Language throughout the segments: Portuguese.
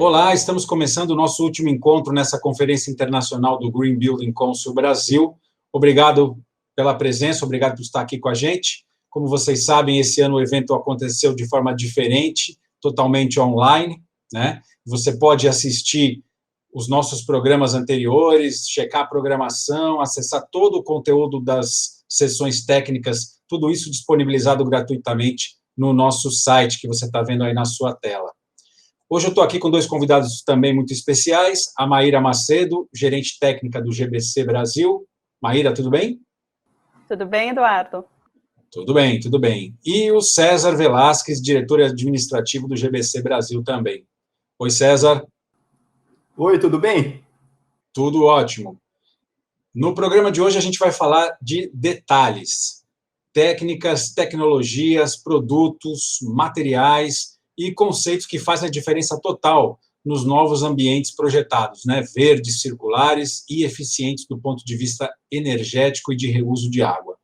Olá, estamos começando o nosso último encontro nessa Conferência Internacional do Green Building Council Brasil. Obrigado pela presença, obrigado por estar aqui com a gente. Como vocês sabem, esse ano o evento aconteceu de forma diferente, totalmente online, né? Você pode assistir os nossos programas anteriores, checar a programação, acessar todo o conteúdo das sessões técnicas, tudo isso disponibilizado gratuitamente no nosso site, que você está vendo aí na sua tela. Hoje eu estou aqui com dois convidados também muito especiais, a Maíra Macedo, gerente técnica do GBC Brasil. Maíra, tudo bem? Tudo bem, Eduardo? Tudo bem, tudo bem. E o César Velasquez, diretor administrativo do GBC Brasil também. Oi, César. Oi, tudo bem? Tudo ótimo. No programa de hoje a gente vai falar de detalhes, técnicas, tecnologias, produtos, materiais e conceitos que fazem a diferença total nos novos ambientes projetados, né? Verdes, circulares e eficientes do ponto de vista energético e de reuso de água.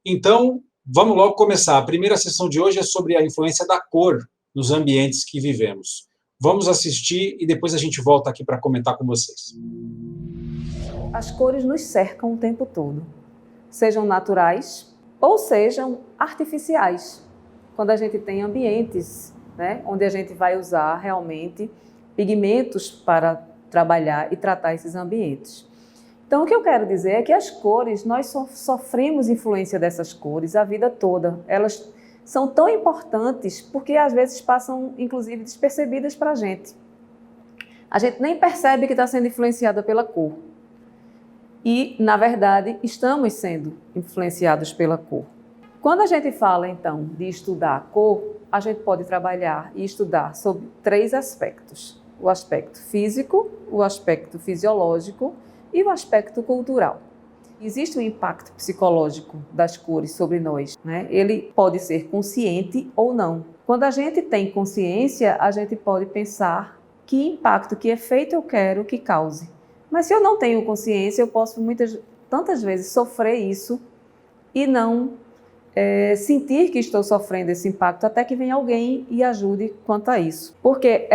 Então, vamos logo começar. A primeira sessão de hoje é sobre a influência da cor nos ambientes que vivemos. Vamos assistir e depois a gente volta aqui para comentar com vocês. As cores nos cercam o tempo todo, sejam naturais ou sejam artificiais. Quando a gente tem ambientes, né, onde a gente vai usar realmente pigmentos para trabalhar e tratar esses ambientes. Então, o que eu quero dizer é que as cores, nós sofremos influência dessas cores a vida toda. Elas são tão importantes porque às vezes passam, inclusive, despercebidas para a gente. A gente nem percebe que está sendo influenciada pela cor. E, na verdade, estamos sendo influenciados pela cor. Quando a gente fala, então, de estudar a cor, a gente pode trabalhar e estudar sobre três aspectos. O aspecto físico, o aspecto fisiológico e o aspecto cultural. Existe um impacto psicológico das cores sobre nós, né? Ele pode ser consciente ou não. Quando a gente tem consciência, a gente pode pensar que impacto, que efeito eu quero que cause. Mas se eu não tenho consciência, eu posso tantas vezes sofrer isso e não sentir que estou sofrendo esse impacto até que venha alguém e ajude quanto a isso. Porque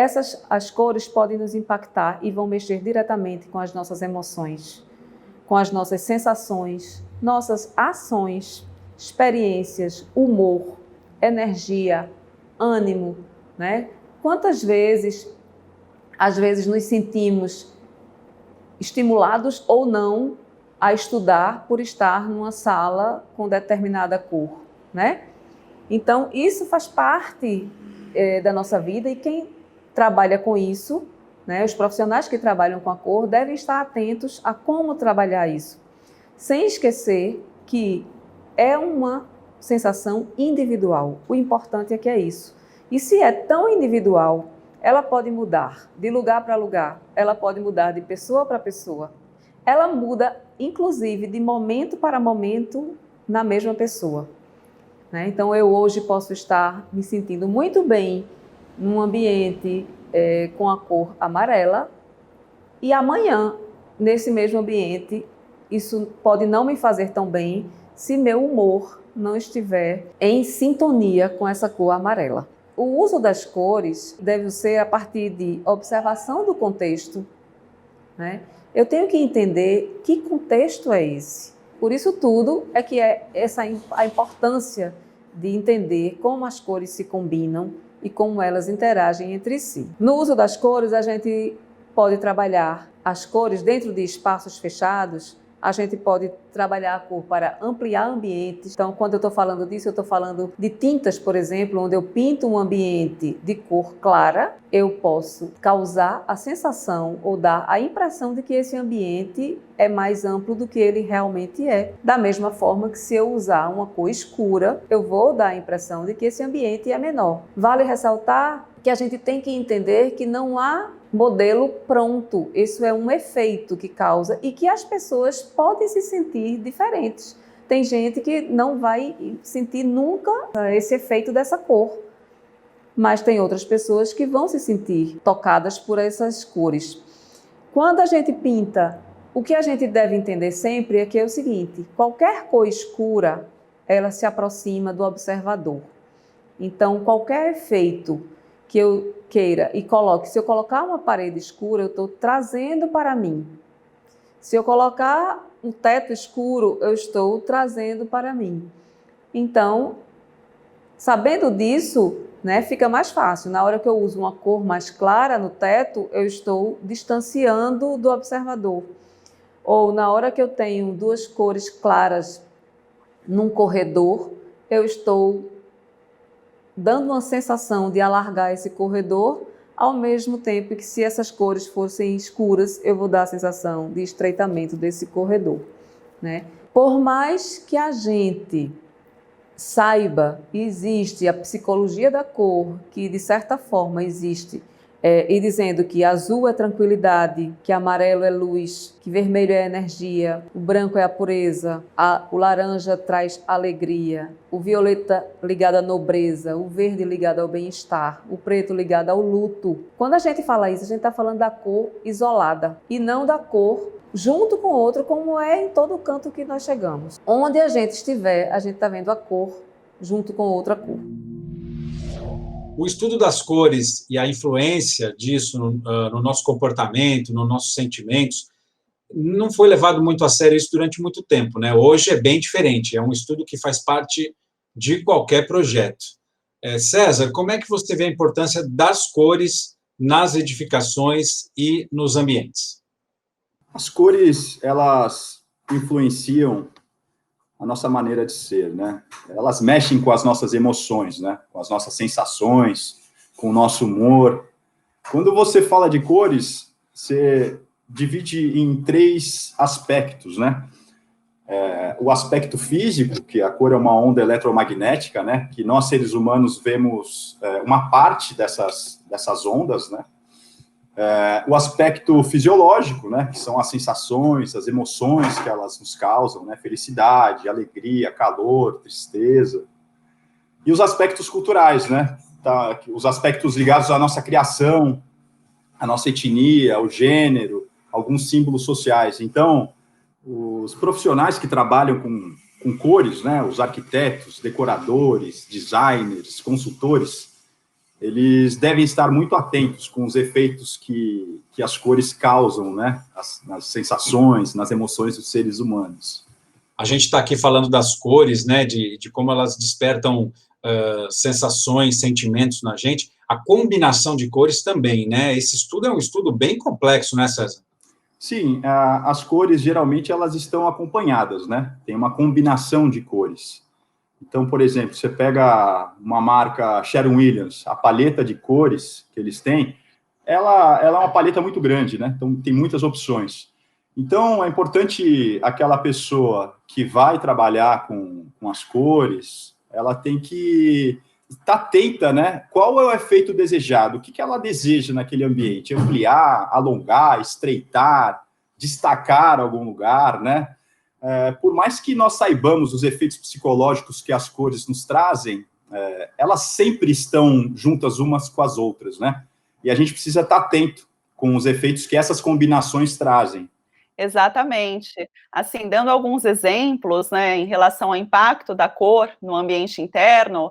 as cores podem nos impactar e vão mexer diretamente com as nossas emoções, com as nossas sensações, nossas ações, experiências, humor, energia, ânimo, né? Quantas vezes, às vezes, nos sentimos estimulados ou não a estudar por estar numa sala com determinada cor, né? Então, isso faz parte da nossa vida e quem trabalha com isso, né, os profissionais que trabalham com a cor devem estar atentos a como trabalhar isso, sem esquecer que é uma sensação individual. O importante é que é isso. E se é tão individual, ela pode mudar de lugar para lugar, ela pode mudar de pessoa para pessoa. Ela muda, inclusive, de momento para momento na mesma pessoa, né? Então, eu hoje posso estar me sentindo muito bem num ambiente com a cor amarela e amanhã, nesse mesmo ambiente, isso pode não me fazer tão bem se meu humor não estiver em sintonia com essa cor amarela. O uso das cores deve ser a partir de observação do contexto, né? Eu tenho que entender que contexto é esse. Por isso tudo é que a importância de entender como as cores se combinam e como elas interagem entre si. No uso das cores, a gente pode trabalhar as cores dentro de espaços fechados. A gente pode trabalhar a cor para ampliar ambientes. Então, quando eu estou falando disso, eu estou falando de tintas, por exemplo, onde eu pinto um ambiente de cor clara, eu posso causar a sensação ou dar a impressão de que esse ambiente é mais amplo do que ele realmente é. Da mesma forma que se eu usar uma cor escura, eu vou dar a impressão de que esse ambiente é menor. Vale ressaltar que a gente tem que entender que não há modelo pronto, isso é um efeito que causa e que as pessoas podem se sentir diferentes. Tem gente que não vai sentir nunca esse efeito dessa cor, mas tem outras pessoas que vão se sentir tocadas por essas cores. Quando a gente pinta, o que a gente deve entender sempre é que é o seguinte: qualquer cor escura, ela se aproxima do observador. Então, qualquer efeito que eu queira e coloque. Se eu colocar uma parede escura, eu estou trazendo para mim. Se eu colocar um teto escuro, eu estou trazendo para mim. Então, sabendo disso, né, fica mais fácil. Na hora que eu uso uma cor mais clara no teto, eu estou distanciando do observador. Ou na hora que eu tenho duas cores claras num corredor, eu estou dando uma sensação de alargar esse corredor, ao mesmo tempo que, se essas cores fossem escuras, eu vou dar a sensação de estreitamento desse corredor, né? Por mais que a gente saiba, existe a psicologia da cor, que de certa forma existe, e dizendo que azul é tranquilidade, que amarelo é luz, que vermelho é energia, o branco é a pureza, o laranja traz alegria, o violeta ligado à nobreza, o verde ligado ao bem-estar, o preto ligado ao luto. Quando a gente fala isso, a gente está falando da cor isolada e não da cor junto com outro, como é em todo canto que nós chegamos. Onde a gente estiver, a gente está vendo a cor junto com outra cor. O estudo das cores e a influência disso no nosso comportamento, nos nossos sentimentos, não foi levado muito a sério isso durante muito tempo, né? Hoje é bem diferente, é um estudo que faz parte de qualquer projeto. César, como é que você vê a importância das cores nas edificações e nos ambientes? As cores, elas influenciam a nossa maneira de ser, né? Elas mexem com as nossas emoções, né? Com as nossas sensações, com o nosso humor. Quando você fala de cores, você divide em 3 aspectos, né? O aspecto físico, que a cor é uma onda eletromagnética, né? Que nós, seres humanos, vemos uma parte dessas ondas, né? O aspecto fisiológico, né, que são as sensações, as emoções que elas nos causam, né, felicidade, alegria, calor, tristeza. E os aspectos culturais, né, os aspectos ligados à nossa criação, à nossa etnia, ao gênero, alguns símbolos sociais. Então, os profissionais que trabalham com cores, né, os arquitetos, decoradores, designers, consultores, eles devem estar muito atentos com os efeitos que as cores causam, né? Nas sensações, nas emoções dos seres humanos. A gente está aqui falando das cores, né? De como elas despertam sensações, sentimentos na gente. A combinação de cores também, né? Esse estudo é um estudo bem complexo, né, César? Sim, as cores, geralmente, elas estão acompanhadas, né? Tem uma combinação de cores. Então, por exemplo, você pega uma marca Sherwin-Williams, a paleta de cores que eles têm, ela é uma paleta muito grande, né? Então, tem muitas opções. Então, é importante aquela pessoa que vai trabalhar com as cores, ela tem que estar atenta, né? Qual é o efeito desejado? O que ela deseja naquele ambiente? Ampliar, alongar, estreitar, destacar algum lugar, né? Por mais que nós saibamos os efeitos psicológicos que as cores nos trazem, elas sempre estão juntas umas com as outras, né? E a gente precisa estar atento com os efeitos que essas combinações trazem. Exatamente. Assim, dando alguns exemplos, né, em relação ao impacto da cor no ambiente interno,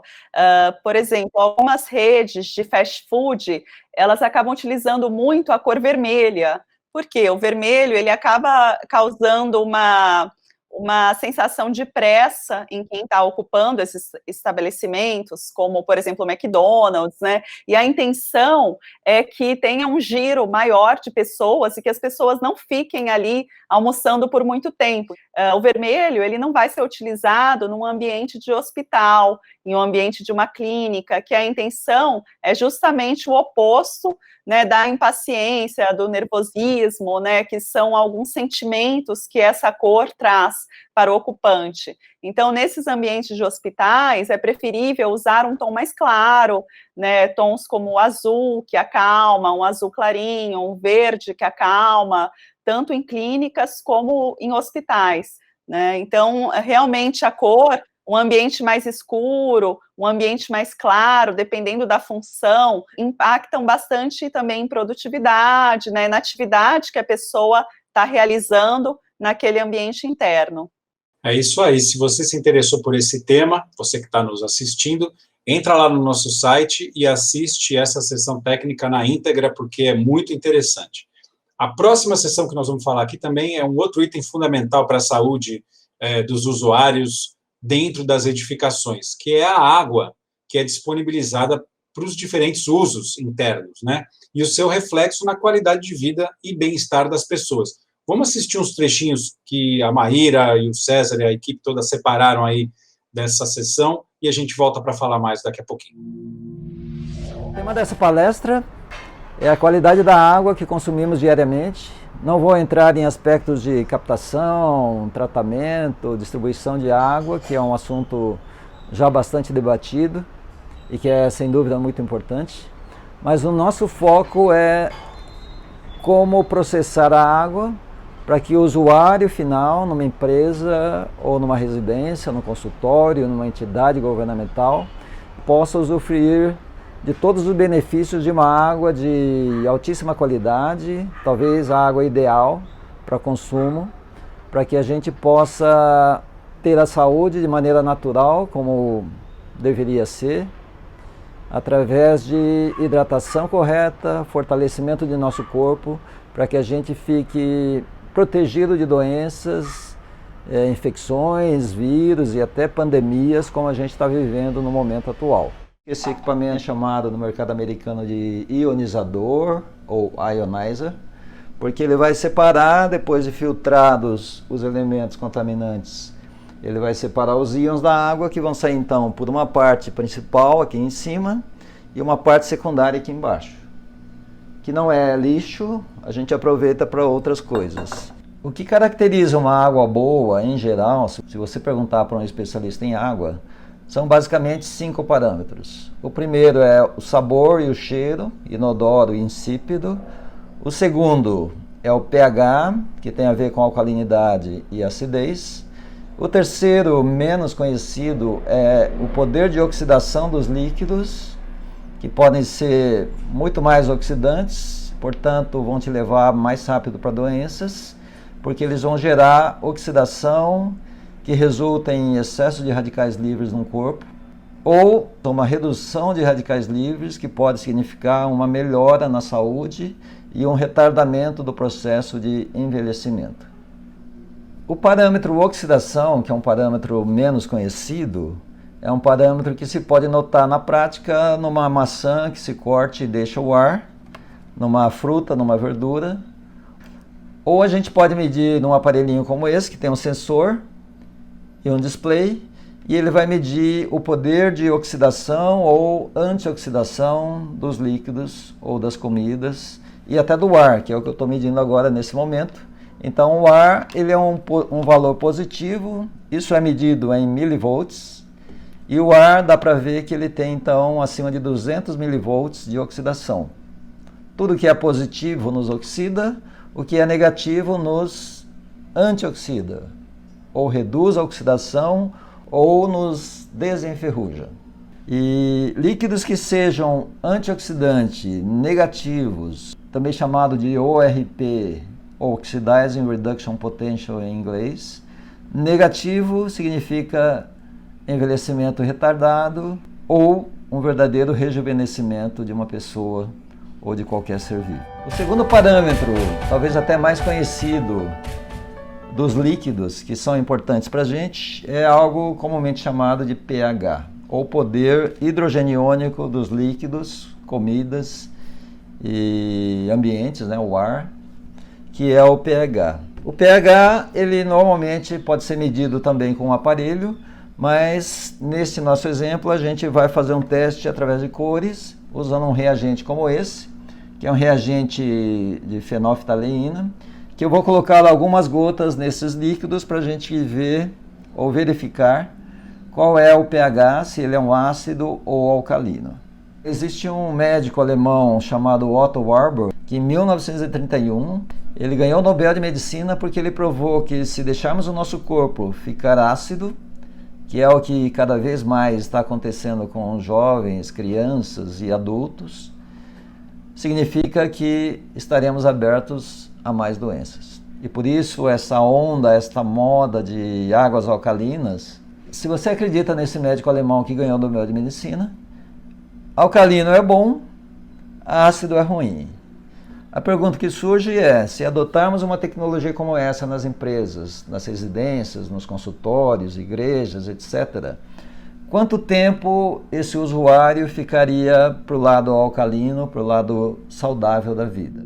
por exemplo, algumas redes de fast food, elas acabam utilizando muito a cor vermelha. Por quê? O vermelho, ele acaba causando uma sensação de pressa em quem está ocupando esses estabelecimentos, como, por exemplo, o McDonald's, né? E a intenção é que tenha um giro maior de pessoas e que as pessoas não fiquem ali almoçando por muito tempo. O vermelho, ele não vai ser utilizado num ambiente de hospital, em um ambiente de uma clínica, que a intenção é justamente o oposto, né, da impaciência, do nervosismo, né, que são alguns sentimentos que essa cor traz para o ocupante. Então, nesses ambientes de hospitais, é preferível usar um tom mais claro, né, tons como o azul, que acalma, um azul clarinho, um verde, que acalma, tanto em clínicas como em hospitais, né. Então, realmente, a cor, um ambiente mais escuro, um ambiente mais claro, dependendo da função, impactam bastante também em produtividade, né, na atividade que a pessoa está realizando naquele ambiente interno. É isso aí. Se você se interessou por esse tema, você que está nos assistindo, entra lá no nosso site e assiste essa sessão técnica na íntegra, porque é muito interessante. A próxima sessão que nós vamos falar aqui também é um outro item fundamental para a saúde dos usuários dentro das edificações, que é a água que é disponibilizada para os diferentes usos internos, né? E o seu reflexo na qualidade de vida e bem-estar das pessoas. Vamos assistir uns trechinhos que a Maíra e o César e a equipe toda separaram aí dessa sessão e a gente volta para falar mais daqui a pouquinho. O tema dessa palestra é a qualidade da água que consumimos diariamente. Não vou entrar em aspectos de captação, tratamento, distribuição de água, que é um assunto já bastante debatido e que é, sem dúvida, muito importante. Mas o nosso foco é como processar a água para que o usuário final, numa empresa ou numa residência, no consultório, numa entidade governamental, possa usufruir de todos os benefícios de uma água de altíssima qualidade, talvez a água ideal para consumo, para que a gente possa ter a saúde de maneira natural, como deveria ser, através de hidratação correta, fortalecimento de nosso corpo, para que a gente fique protegido de doenças, infecções, vírus e até pandemias, como a gente está vivendo no momento atual. Esse equipamento é chamado no mercado americano de ionizador ou ionizer, porque ele vai separar, depois de filtrados os elementos contaminantes, ele vai separar os íons da água, que vão sair então por uma parte principal aqui em cima e uma parte secundária aqui embaixo, que não é lixo, a gente aproveita para outras coisas. O que caracteriza uma água boa, em geral, se você perguntar para um especialista em água, são basicamente 5 parâmetros. O primeiro é o sabor e o cheiro, inodoro e insípido. O segundo é o pH, que tem a ver com alcalinidade e acidez. O terceiro, menos conhecido, é o poder de oxidação dos líquidos, que podem ser muito mais oxidantes, portanto vão te levar mais rápido para doenças, porque eles vão gerar oxidação que resulta em excesso de radicais livres no corpo, ou uma redução de radicais livres, que pode significar uma melhora na saúde e um retardamento do processo de envelhecimento. O parâmetro oxidação, que é um parâmetro menos conhecido, é um parâmetro que se pode notar na prática numa maçã que se corte e deixa o ar, numa fruta, numa verdura, ou a gente pode medir num aparelhinho como esse, que tem um sensor e um display, e ele vai medir o poder de oxidação ou antioxidação dos líquidos ou das comidas e até do ar, que é o que eu estou medindo agora nesse momento. Então o ar ele é um valor positivo, isso é medido em milivolts, e o ar dá para ver que ele tem então acima de 200 milivolts de oxidação. Tudo que é positivo nos oxida, o que é negativo nos antioxida, ou reduz a oxidação ou nos desenferruja. E líquidos que sejam antioxidante negativos, também chamado de ORP, Oxidizing Reduction Potential em inglês. Negativo significa envelhecimento retardado ou um verdadeiro rejuvenescimento de uma pessoa ou de qualquer ser vivo. O segundo parâmetro, talvez até mais conhecido dos líquidos que são importantes para a gente, é algo comumente chamado de pH, ou poder hidrogeniônico dos líquidos, comidas e ambientes, né, o ar, que é o pH. O pH, ele normalmente pode ser medido também com um aparelho, mas nesse nosso exemplo a gente vai fazer um teste através de cores, usando um reagente como esse, que é um reagente de fenolftaleína, que eu vou colocar algumas gotas nesses líquidos para a gente ver ou verificar qual é o pH, se ele é um ácido ou alcalino. Existe um médico alemão chamado Otto Warburg, que em 1931 ele ganhou o Nobel de Medicina porque ele provou que se deixarmos o nosso corpo ficar ácido, que é o que cada vez mais está acontecendo com jovens, crianças e adultos, significa que estaremos abertos a mais doenças. E por isso essa onda, esta moda de águas alcalinas Se você acredita nesse médico alemão que ganhou o Nobel de Medicina, alcalino é bom, ácido é ruim. A pergunta que surge é, se adotarmos uma tecnologia como essa nas empresas, nas residências, nos consultórios, igrejas, etc., quanto tempo esse usuário ficaria para o lado alcalino, para o lado saudável da vida?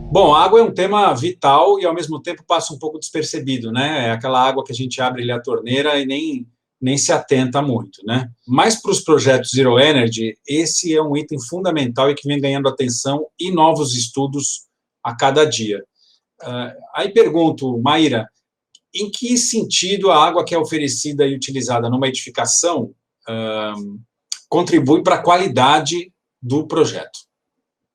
Bom, a água é um tema vital e, ao mesmo tempo, passa um pouco despercebido, né? É aquela água que a gente abre ali a torneira e nem se atenta muito, né? Mas para os projetos Zero Energy, esse é um item fundamental e que vem ganhando atenção e novos estudos a cada dia. Aí pergunto, Maíra, em que sentido a água que é oferecida e utilizada numa edificação contribui para a qualidade do projeto?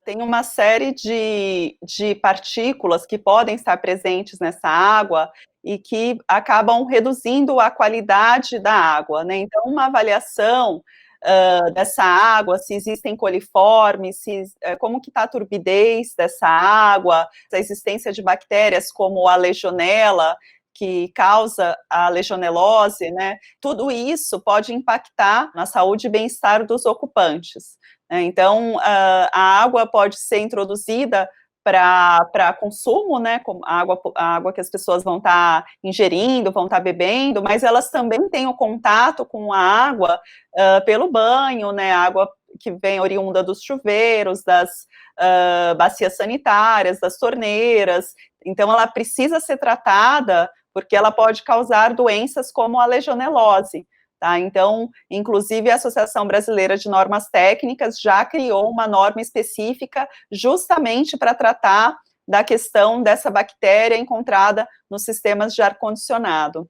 Tem uma série de partículas que podem estar presentes nessa água e que acabam reduzindo a qualidade da água, né? Então, uma avaliação dessa água, se existem coliformes, como que está a turbidez dessa água, a existência de bactérias como a legionela, que causa a legionelose, né? Tudo isso pode impactar na saúde e bem-estar dos ocupantes. Então, a água pode ser introduzida para consumo, né, a água que as pessoas vão estar ingerindo, vão estar bebendo, mas elas também têm o contato com a água pelo banho, né, a água que vem oriunda dos chuveiros, das bacias sanitárias, das torneiras. Então, ela precisa ser tratada porque ela pode causar doenças como a legionelose. Tá? Então, inclusive, a Associação Brasileira de Normas Técnicas já criou uma norma específica justamente para tratar da questão dessa bactéria encontrada nos sistemas de ar-condicionado.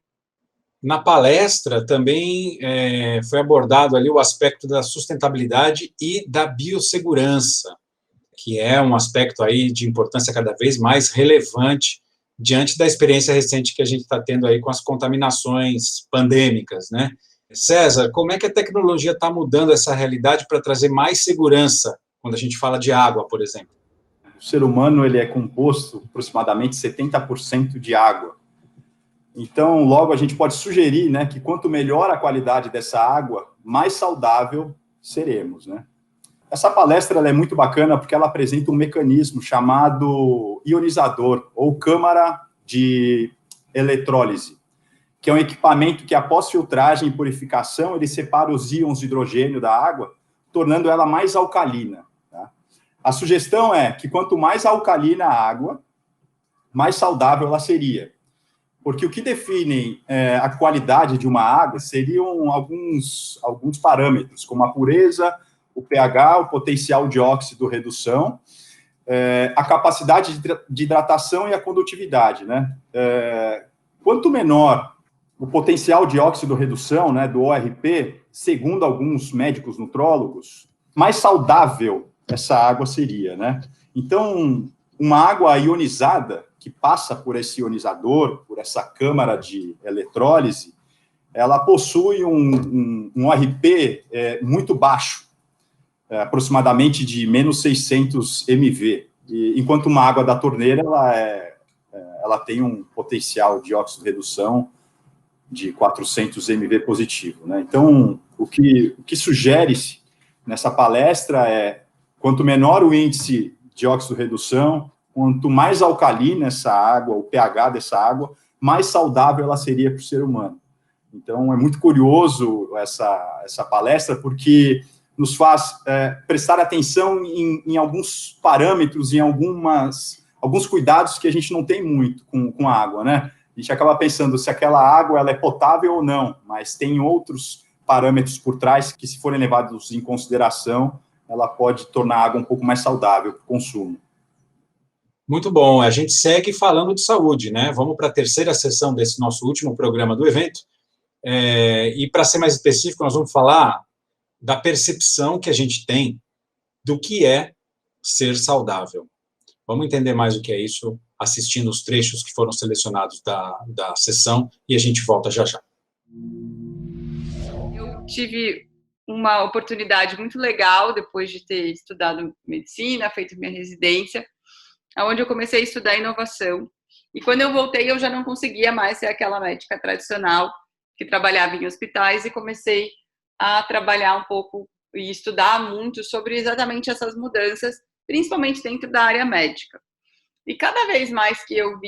Na palestra também foi abordado ali o aspecto da sustentabilidade e da biossegurança, que é um aspecto aí de importância cada vez mais relevante diante da experiência recente que a gente está tendo aí com as contaminações pandêmicas, né? César, como é que a tecnologia está mudando essa realidade para trazer mais segurança quando a gente fala de água, por exemplo? O ser humano ele é composto aproximadamente 70% de água. Então, logo a gente pode sugerir, né, que quanto melhor a qualidade dessa água, mais saudável seremos, né? Essa palestra ela é muito bacana porque ela apresenta um mecanismo chamado ionizador ou câmara de eletrólise, que é um equipamento que, após filtragem e purificação, ele separa os íons de hidrogênio da água, tornando ela mais alcalina. Tá? A sugestão é que quanto mais alcalina a água, mais saudável ela seria. Porque o que define a qualidade de uma água seriam alguns parâmetros, como a pureza, o pH, o potencial de óxido-redução, a capacidade de hidratação e a condutividade. Né? Quanto menor o potencial de óxido-redução, né, do ORP, segundo alguns médicos nutrólogos, mais saudável essa água seria, né? Então, uma água ionizada, que passa por esse ionizador, por essa câmara de eletrólise, ela possui um ORP muito baixo, aproximadamente de menos 600 mV, enquanto uma água da torneira, ela tem um potencial de óxido-redução de 400 mV positivo, né? Então, o que sugere-se nessa palestra é, quanto menor o índice de óxido-redução, quanto mais alcalina essa água, o pH dessa água, mais saudável ela seria para o ser humano. Então, é muito curioso essa palestra, porque nos faz prestar atenção em alguns parâmetros, em alguns cuidados que a gente não tem muito com a água, né? A gente acaba pensando se aquela água ela é potável ou não, mas tem outros parâmetros por trás que, se forem levados em consideração, ela pode tornar a água um pouco mais saudável para o consumo. Muito bom. A gente segue falando de saúde, né? Vamos para a terceira sessão desse nosso último programa do evento. E, para ser mais específico, nós vamos falar da percepção que a gente tem do que é ser saudável. Vamos entender mais o que é isso assistindo os trechos que foram selecionados da sessão e a gente volta já já. Eu tive uma oportunidade muito legal depois de ter estudado medicina, feito minha residência, onde eu comecei a estudar inovação. E quando eu voltei, eu já não conseguia mais ser aquela médica tradicional que trabalhava em hospitais e comecei a trabalhar um pouco e estudar muito sobre exatamente essas mudanças, principalmente dentro da área médica. E cada vez mais que eu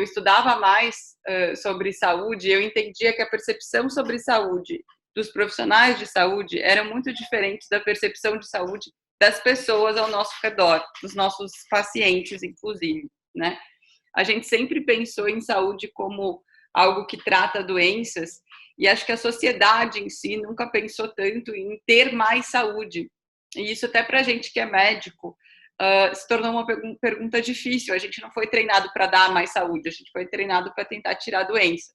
estudava mais sobre saúde, eu entendia que a percepção sobre saúde dos profissionais de saúde era muito diferente da percepção de saúde das pessoas ao nosso redor, dos nossos pacientes, inclusive, né? A gente sempre pensou em saúde como algo que trata doenças, e acho que a sociedade em si nunca pensou tanto em ter mais saúde. E isso até para a gente que é médico se tornou uma pergunta difícil. A gente não foi treinado para dar mais saúde, a gente foi treinado para tentar tirar a doença.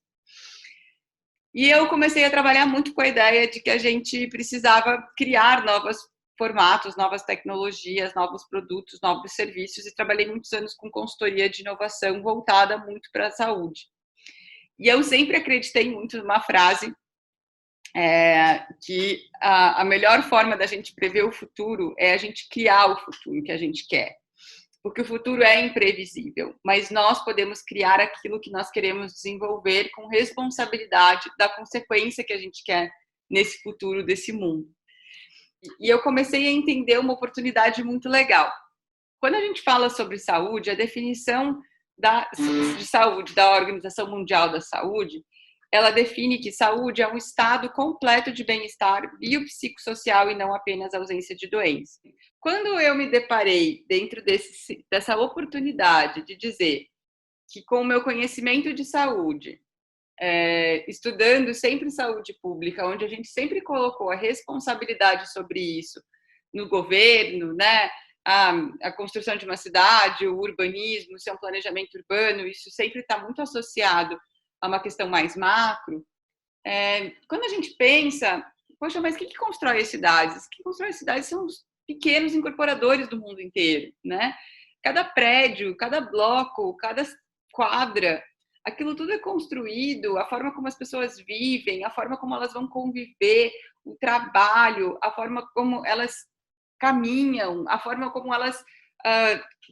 E eu comecei a trabalhar muito com a ideia de que a gente precisava criar novos formatos, novas tecnologias, novos produtos, novos serviços, e trabalhei muitos anos com consultoria de inovação voltada muito para a saúde. E eu sempre acreditei muito numa frase que a melhor forma da gente prever o futuro é a gente criar o futuro que a gente quer. Porque o futuro é imprevisível, mas nós podemos criar aquilo que nós queremos desenvolver com responsabilidade da consequência que a gente quer nesse futuro desse mundo. E eu comecei a entender uma oportunidade muito legal. Quando a gente fala sobre saúde, a definição de saúde da Organização Mundial da Saúde, ela define que saúde é um estado completo de bem-estar biopsicossocial e não apenas ausência de doença. Quando eu me deparei dentro dessa oportunidade de dizer que com o meu conhecimento de saúde, estudando sempre saúde pública, onde a gente sempre colocou a responsabilidade sobre isso no governo, né? A construção de uma cidade, o urbanismo, ser um planejamento urbano, isso sempre está muito associado a uma questão mais macro. Quando a gente pensa, poxa, mas quem que constrói as cidades? Quem constrói as cidades são os pequenos incorporadores do mundo inteiro, né? Cada prédio, cada bloco, cada quadra, aquilo tudo é construído, a forma como as pessoas vivem, a forma como elas vão conviver, o trabalho, a forma como elas caminham, a forma como elas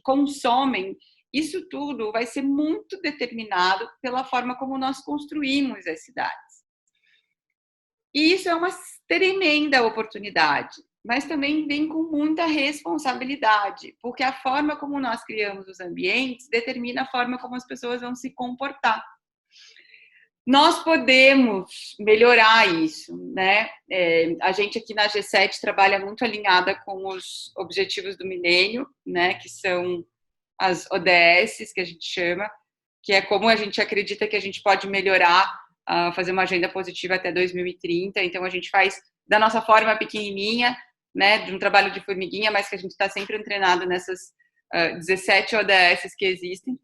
consomem, isso tudo vai ser muito determinado pela forma como nós construímos as cidades. E isso é uma tremenda oportunidade, mas também vem com muita responsabilidade, porque a forma como nós criamos os ambientes determina a forma como as pessoas vão se comportar. Nós podemos melhorar isso, né? A gente aqui na G7 trabalha muito alinhada com os Objetivos do Milênio, né? Que são as ODS, que a gente chama, que é como a gente acredita que a gente pode melhorar, fazer uma agenda positiva até 2030. Então, a gente faz da nossa forma pequenininha, né? De um trabalho de formiguinha, mas que a gente está sempre treinado nessas 17 ODS que existem.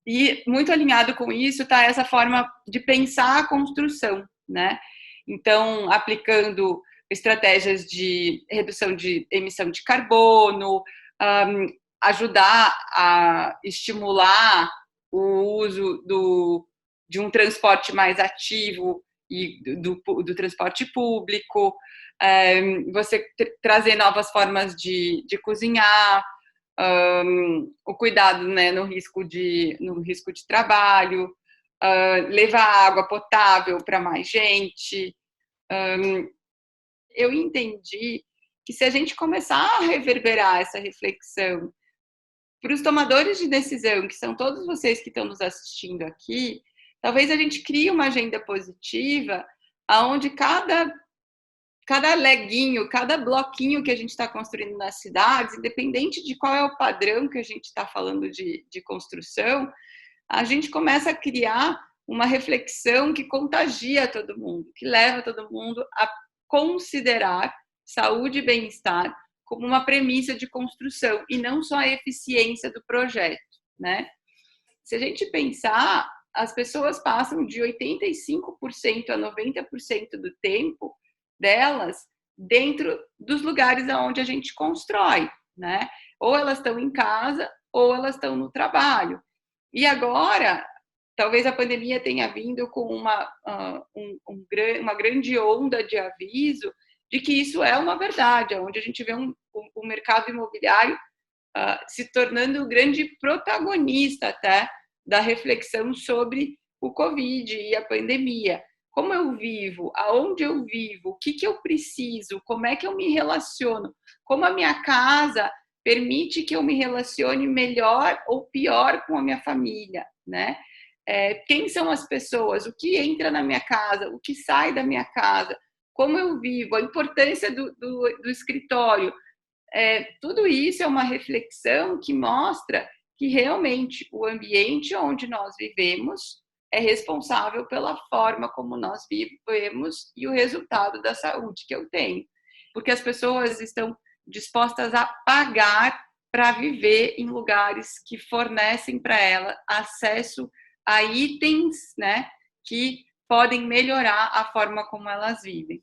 E muito alinhado com isso está essa forma de pensar a construção, né? Então, aplicando estratégias de redução de emissão de carbono, ajudar a estimular o uso de um transporte mais ativo e do transporte público, você trazer novas formas de cozinhar, o cuidado, né, no risco de trabalho, levar água potável para mais gente. Eu entendi que se a gente começar a reverberar essa reflexão para os tomadores de decisão, que são todos vocês que estão nos assistindo aqui, talvez a gente crie uma agenda positiva onde cada leguinho, cada bloquinho que a gente está construindo nas cidades, independente de qual é o padrão que a gente está falando de construção, a gente começa a criar uma reflexão que contagia todo mundo, que leva todo mundo a considerar saúde e bem-estar como uma premissa de construção e não só a eficiência do projeto, né? Se a gente pensar, as pessoas passam de 85% a 90% do tempo delas dentro dos lugares onde a gente constrói, né? Ou elas estão em casa ou elas estão no trabalho. E agora, talvez a pandemia tenha vindo com uma grande onda de aviso de que isso é uma verdade, onde a gente vê um mercado imobiliário se tornando o grande protagonista até da reflexão sobre o Covid e a pandemia. como eu vivo, aonde eu vivo, o que eu preciso, como é que eu me relaciono, como a minha casa permite que eu me relacione melhor ou pior com a minha família, né? Quem são as pessoas, o que entra na minha casa, o que sai da minha casa, como eu vivo, a importância do escritório. Tudo isso é uma reflexão que mostra que realmente o ambiente onde nós vivemos é responsável pela forma como nós vivemos e o resultado da saúde que eu tenho. Porque as pessoas estão dispostas a pagar para viver em lugares que fornecem para ela acesso a itens, né, que podem melhorar a forma como elas vivem.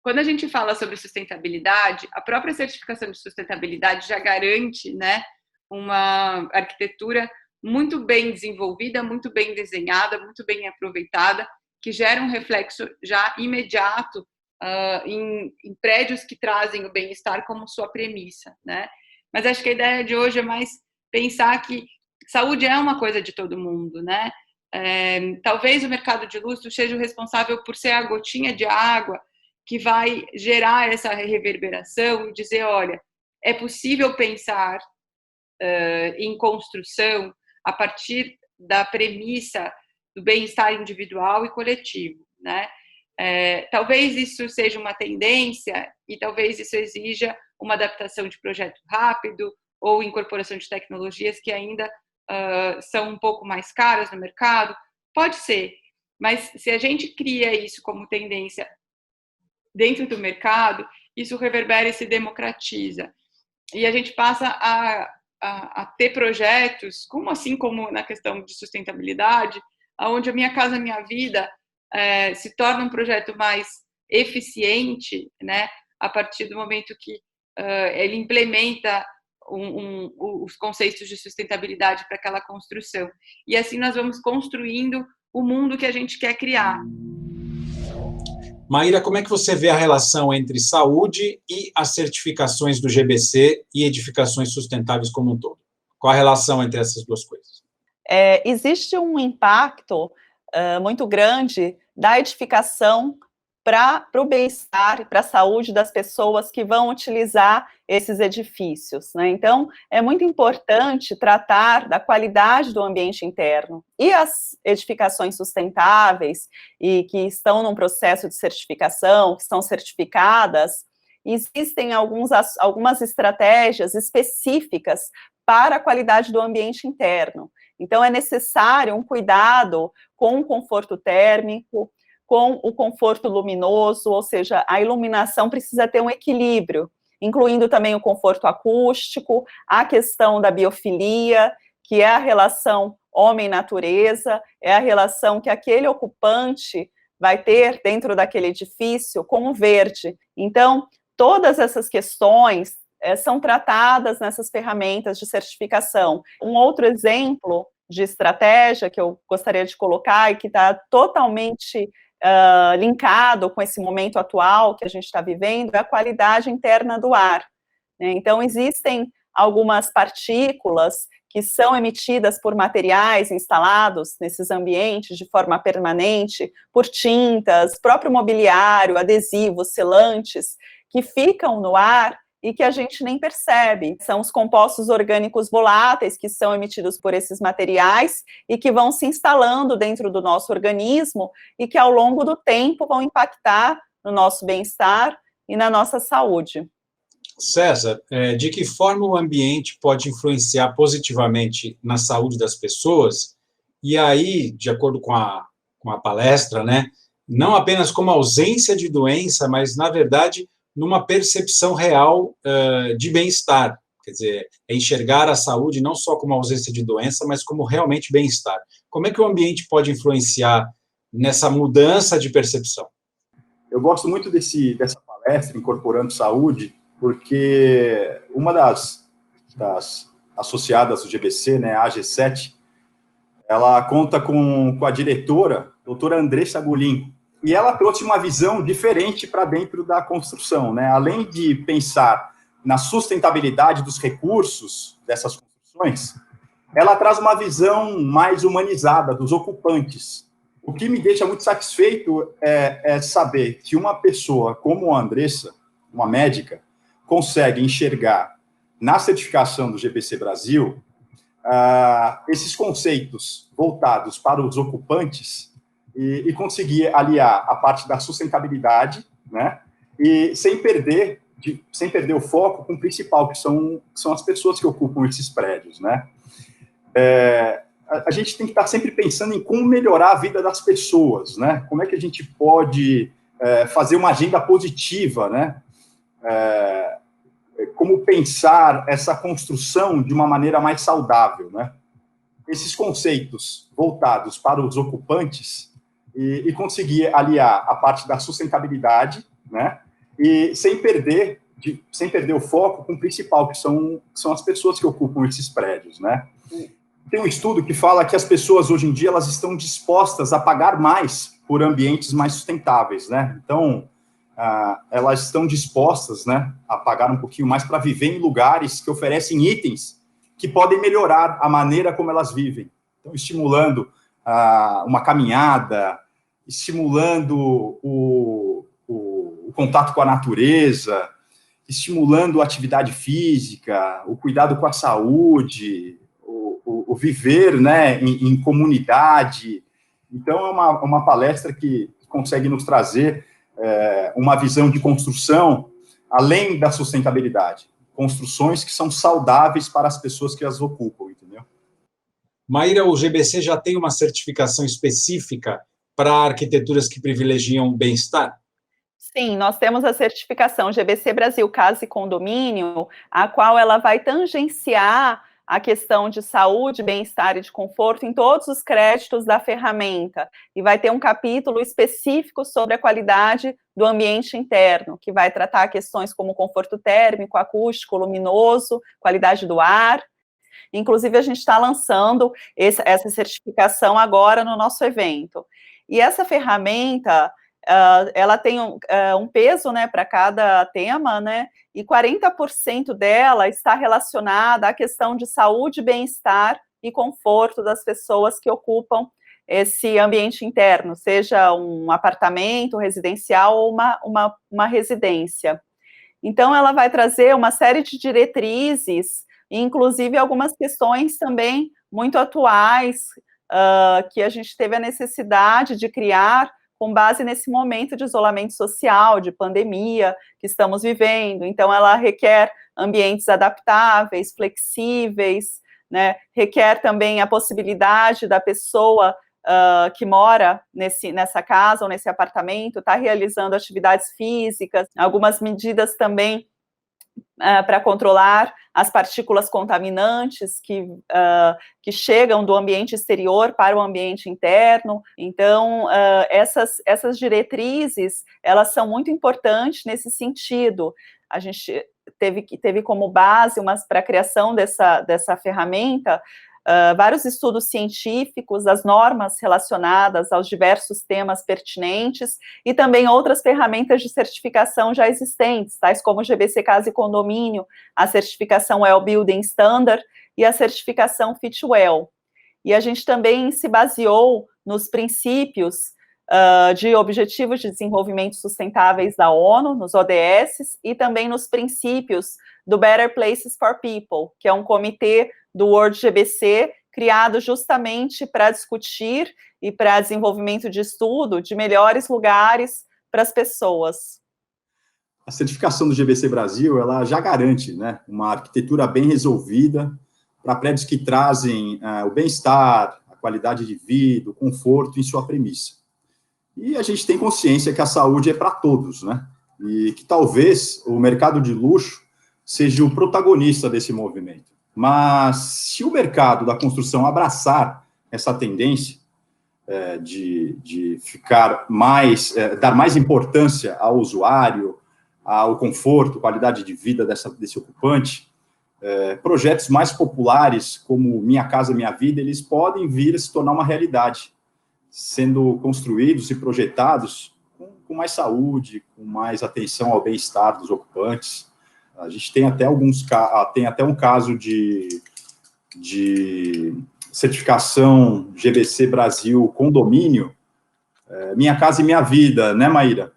Quando a gente fala sobre sustentabilidade, a própria certificação de sustentabilidade já garante, né, uma arquitetura muito bem desenvolvida, muito bem desenhada, muito bem aproveitada, que gera um reflexo já imediato em prédios que trazem o bem-estar como sua premissa, né? Mas acho que a ideia de hoje é mais pensar que saúde é uma coisa de todo mundo, né? Talvez o mercado de luxo seja o responsável por ser a gotinha de água que vai gerar essa reverberação e dizer, olha, é possível pensar em construção a partir da premissa do bem-estar individual e coletivo, né? Talvez isso seja uma tendência e talvez isso exija uma adaptação de projeto rápido ou incorporação de tecnologias que ainda são um pouco mais caras no mercado. Pode ser, mas se a gente cria isso como tendência dentro do mercado, isso reverbera e se democratiza. E a gente passa a ter projetos, como na questão de sustentabilidade, onde a Minha Casa Minha Vida se torna um projeto mais eficiente, né, a partir do momento que ele implementa os conceitos de sustentabilidade para aquela construção. E assim nós vamos construindo o mundo que a gente quer criar. Maíra, como é que você vê a relação entre saúde e as certificações do GBC e edificações sustentáveis como um todo? Qual a relação entre essas duas coisas? Existe um impacto muito grande da edificação para o bem-estar e para a saúde das pessoas que vão utilizar esses edifícios, né? Então, é muito importante tratar da qualidade do ambiente interno. E as edificações sustentáveis e que estão num processo de certificação, que estão certificadas, existem algumas estratégias específicas para a qualidade do ambiente interno. Então, é necessário um cuidado com o conforto térmico, com o conforto luminoso, ou seja, a iluminação precisa ter um equilíbrio, incluindo também o conforto acústico, a questão da biofilia, que é a relação homem-natureza, é a relação que aquele ocupante vai ter dentro daquele edifício com o verde. Então, todas essas questões são tratadas nessas ferramentas de certificação. Um outro exemplo de estratégia que eu gostaria de colocar e que está totalmente linkado com esse momento atual que a gente está vivendo é a qualidade interna do ar, né? Então, existem algumas partículas que são emitidas por materiais instalados nesses ambientes de forma permanente, por tintas, próprio mobiliário, adesivos, selantes, que ficam no ar e que a gente nem percebe. São os compostos orgânicos voláteis que são emitidos por esses materiais e que vão se instalando dentro do nosso organismo e que, ao longo do tempo, vão impactar no nosso bem-estar e na nossa saúde. César, de que forma o ambiente pode influenciar positivamente na saúde das pessoas? E aí, de acordo com a palestra, né, não apenas como ausência de doença, mas, na verdade, numa percepção real de bem-estar, quer dizer, é enxergar a saúde não só como ausência de doença, mas como realmente bem-estar. Como é que o ambiente pode influenciar nessa mudança de percepção? Eu gosto muito dessa palestra, Incorporando Saúde, porque uma das associadas do GBC, né, a AG7, ela conta com a diretora, doutora Andressa Gulin, e ela trouxe uma visão diferente para dentro da construção, né? Além de pensar na sustentabilidade dos recursos dessas construções, ela traz uma visão mais humanizada dos ocupantes. O que me deixa muito satisfeito é saber que uma pessoa como a Andressa, uma médica, consegue enxergar na certificação do GBC Brasil esses conceitos voltados para os ocupantes e conseguir aliar a parte da sustentabilidade, né, e sem perder o foco com o principal, que são as pessoas que ocupam esses prédios, né. A gente tem que estar sempre pensando em como melhorar a vida das pessoas, né? Como é que a gente pode fazer uma agenda positiva, né? Como pensar essa construção de uma maneira mais saudável, né? Esses conceitos voltados para os ocupantes e conseguir aliar a parte da sustentabilidade, né? E sem perder o foco com o principal, que são as pessoas que ocupam esses prédios, né? Tem um estudo que fala que as pessoas, hoje em dia, elas estão dispostas a pagar mais por ambientes mais sustentáveis, né? Então, elas estão dispostas, né, a pagar um pouquinho mais para viver em lugares que oferecem itens que podem melhorar a maneira como elas vivem. Então, estimulando uma caminhada, estimulando o contato com a natureza, estimulando a atividade física, o cuidado com a saúde, o viver, né, em comunidade. Então, é uma palestra que consegue nos trazer uma visão de construção além da sustentabilidade. Construções que são saudáveis para as pessoas que as ocupam, entendeu? Maíra, o GBC já tem uma certificação específica para arquiteturas que privilegiam o bem-estar? Sim, nós temos a certificação GBC Brasil Casa e Condomínio, a qual ela vai tangenciar a questão de saúde, bem-estar e de conforto em todos os créditos da ferramenta, e vai ter um capítulo específico sobre a qualidade do ambiente interno, que vai tratar questões como conforto térmico, acústico, luminoso, qualidade do ar. Inclusive, a gente está lançando essa certificação agora no nosso evento. E essa ferramenta, ela tem um peso, né, para cada tema, né, e 40% dela está relacionada à questão de saúde, bem-estar e conforto das pessoas que ocupam esse ambiente interno, seja um apartamento residencial ou uma residência. Então, ela vai trazer uma série de diretrizes, inclusive algumas questões também muito atuais, que a gente teve a necessidade de criar com base nesse momento de isolamento social, de pandemia que estamos vivendo. Então, ela requer ambientes adaptáveis, flexíveis, né? Requer também a possibilidade da pessoa que mora nessa casa ou nesse apartamento estar realizando atividades físicas, algumas medidas também para controlar as partículas contaminantes que chegam do ambiente exterior para o ambiente interno. Então, essas diretrizes, elas são muito importantes nesse sentido. A gente teve como base para a criação dessa ferramenta vários estudos científicos, as normas relacionadas aos diversos temas pertinentes e também outras ferramentas de certificação já existentes, tais como o GBC Casa e Condomínio, a certificação Well Building Standard e a certificação Fitwel. E a gente também se baseou nos princípios de Objetivos de Desenvolvimento Sustentáveis da ONU, nos ODS, e também nos princípios do Better Places for People, que é um comitê do World GBC, criado justamente para discutir e para desenvolvimento de estudo de melhores lugares para as pessoas. A certificação do GBC Brasil, ela já garante, né, uma arquitetura bem resolvida para prédios que trazem o bem-estar, a qualidade de vida, o conforto em sua premissa. E a gente tem consciência que a saúde é para todos, né, e que talvez o mercado de luxo seja o protagonista desse movimento. Mas se o mercado da construção abraçar essa tendência de ficar dar mais importância ao usuário, ao conforto, qualidade de vida desse ocupante, projetos mais populares como Minha Casa Minha Vida, eles podem vir a se tornar uma realidade, sendo construídos e projetados com mais saúde, com mais atenção ao bem-estar dos ocupantes. A gente tem até um caso de certificação GBC Brasil Condomínio, Minha Casa e Minha Vida, né, Maíra?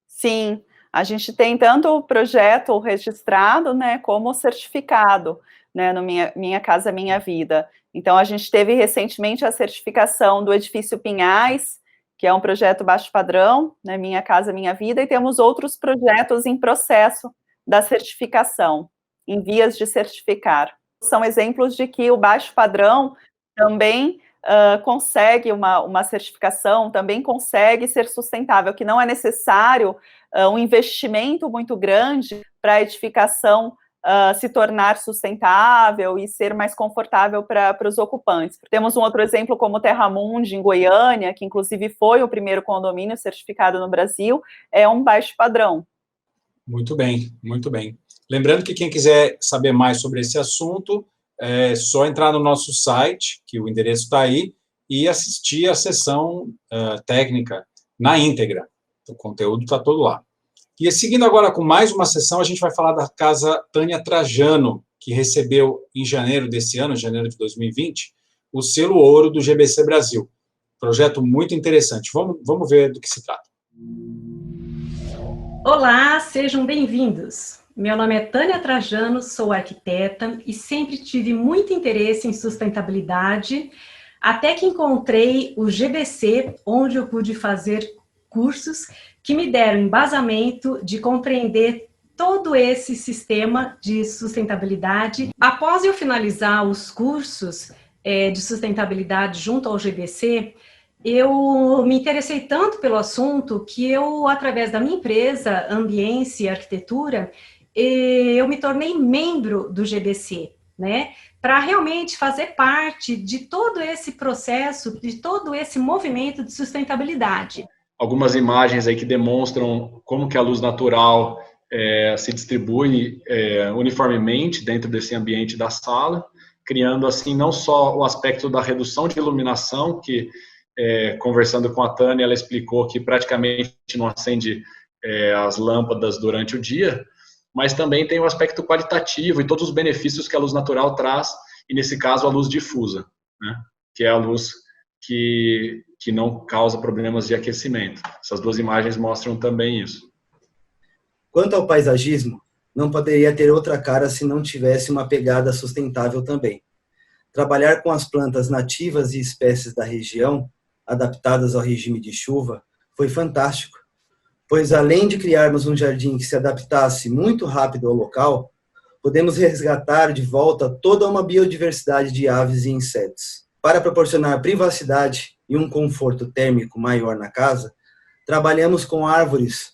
Sim, a gente tem tanto o projeto registrado, né, como certificado, né, no Minha Casa Minha Vida. Então, a gente teve recentemente a certificação do Edifício Pinhais, que é um projeto baixo padrão, né, Minha Casa Minha Vida, e temos outros projetos em processo da certificação, em vias de certificar. São exemplos de que o baixo padrão também consegue uma certificação, também consegue ser sustentável, que não é necessário um investimento muito grande para a edificação se tornar sustentável e ser mais confortável para os ocupantes. Temos um outro exemplo como Terra Mundi, em Goiânia, que inclusive foi o primeiro condomínio certificado no Brasil, é um baixo padrão. Muito bem, muito bem. Lembrando que quem quiser saber mais sobre esse assunto, é só entrar no nosso site, que o endereço está aí, e assistir a sessão técnica na íntegra. O conteúdo está todo lá. E seguindo agora com mais uma sessão, a gente vai falar da Casa Tânia Trajano, que recebeu em janeiro desse ano, janeiro de 2020, o selo ouro do GBC Brasil. Projeto muito interessante. Vamos ver do que se trata. Olá, sejam bem-vindos. Meu nome é Tânia Trajano, sou arquiteta e sempre tive muito interesse em sustentabilidade, até que encontrei o GBC, onde eu pude fazer cursos que me deram embasamento de compreender todo esse sistema de sustentabilidade. Após eu finalizar os cursos de sustentabilidade junto ao GBC, eu me interessei tanto pelo assunto que eu, através da minha empresa, Ambiência e Arquitetura, eu me tornei membro do GBC, né? Para realmente fazer parte de todo esse processo, de todo esse movimento de sustentabilidade. Algumas imagens aí que demonstram como que a luz natural se distribui uniformemente dentro desse ambiente da sala, criando assim não só o aspecto da redução de iluminação, que conversando com a Tânia, ela explicou que praticamente não acende as lâmpadas durante o dia, mas também tem o aspecto qualitativo e todos os benefícios que a luz natural traz, e nesse caso a luz difusa, né? Que é a luz que não causa problemas de aquecimento. Essas duas imagens mostram também isso. Quanto ao paisagismo, não poderia ter outra cara se não tivesse uma pegada sustentável também. Trabalhar com as plantas nativas e espécies da região, adaptadas ao regime de chuva, foi fantástico, pois além de criarmos um jardim que se adaptasse muito rápido ao local, podemos resgatar de volta toda uma biodiversidade de aves e insetos. Para proporcionar privacidade e um conforto térmico maior na casa, trabalhamos com árvores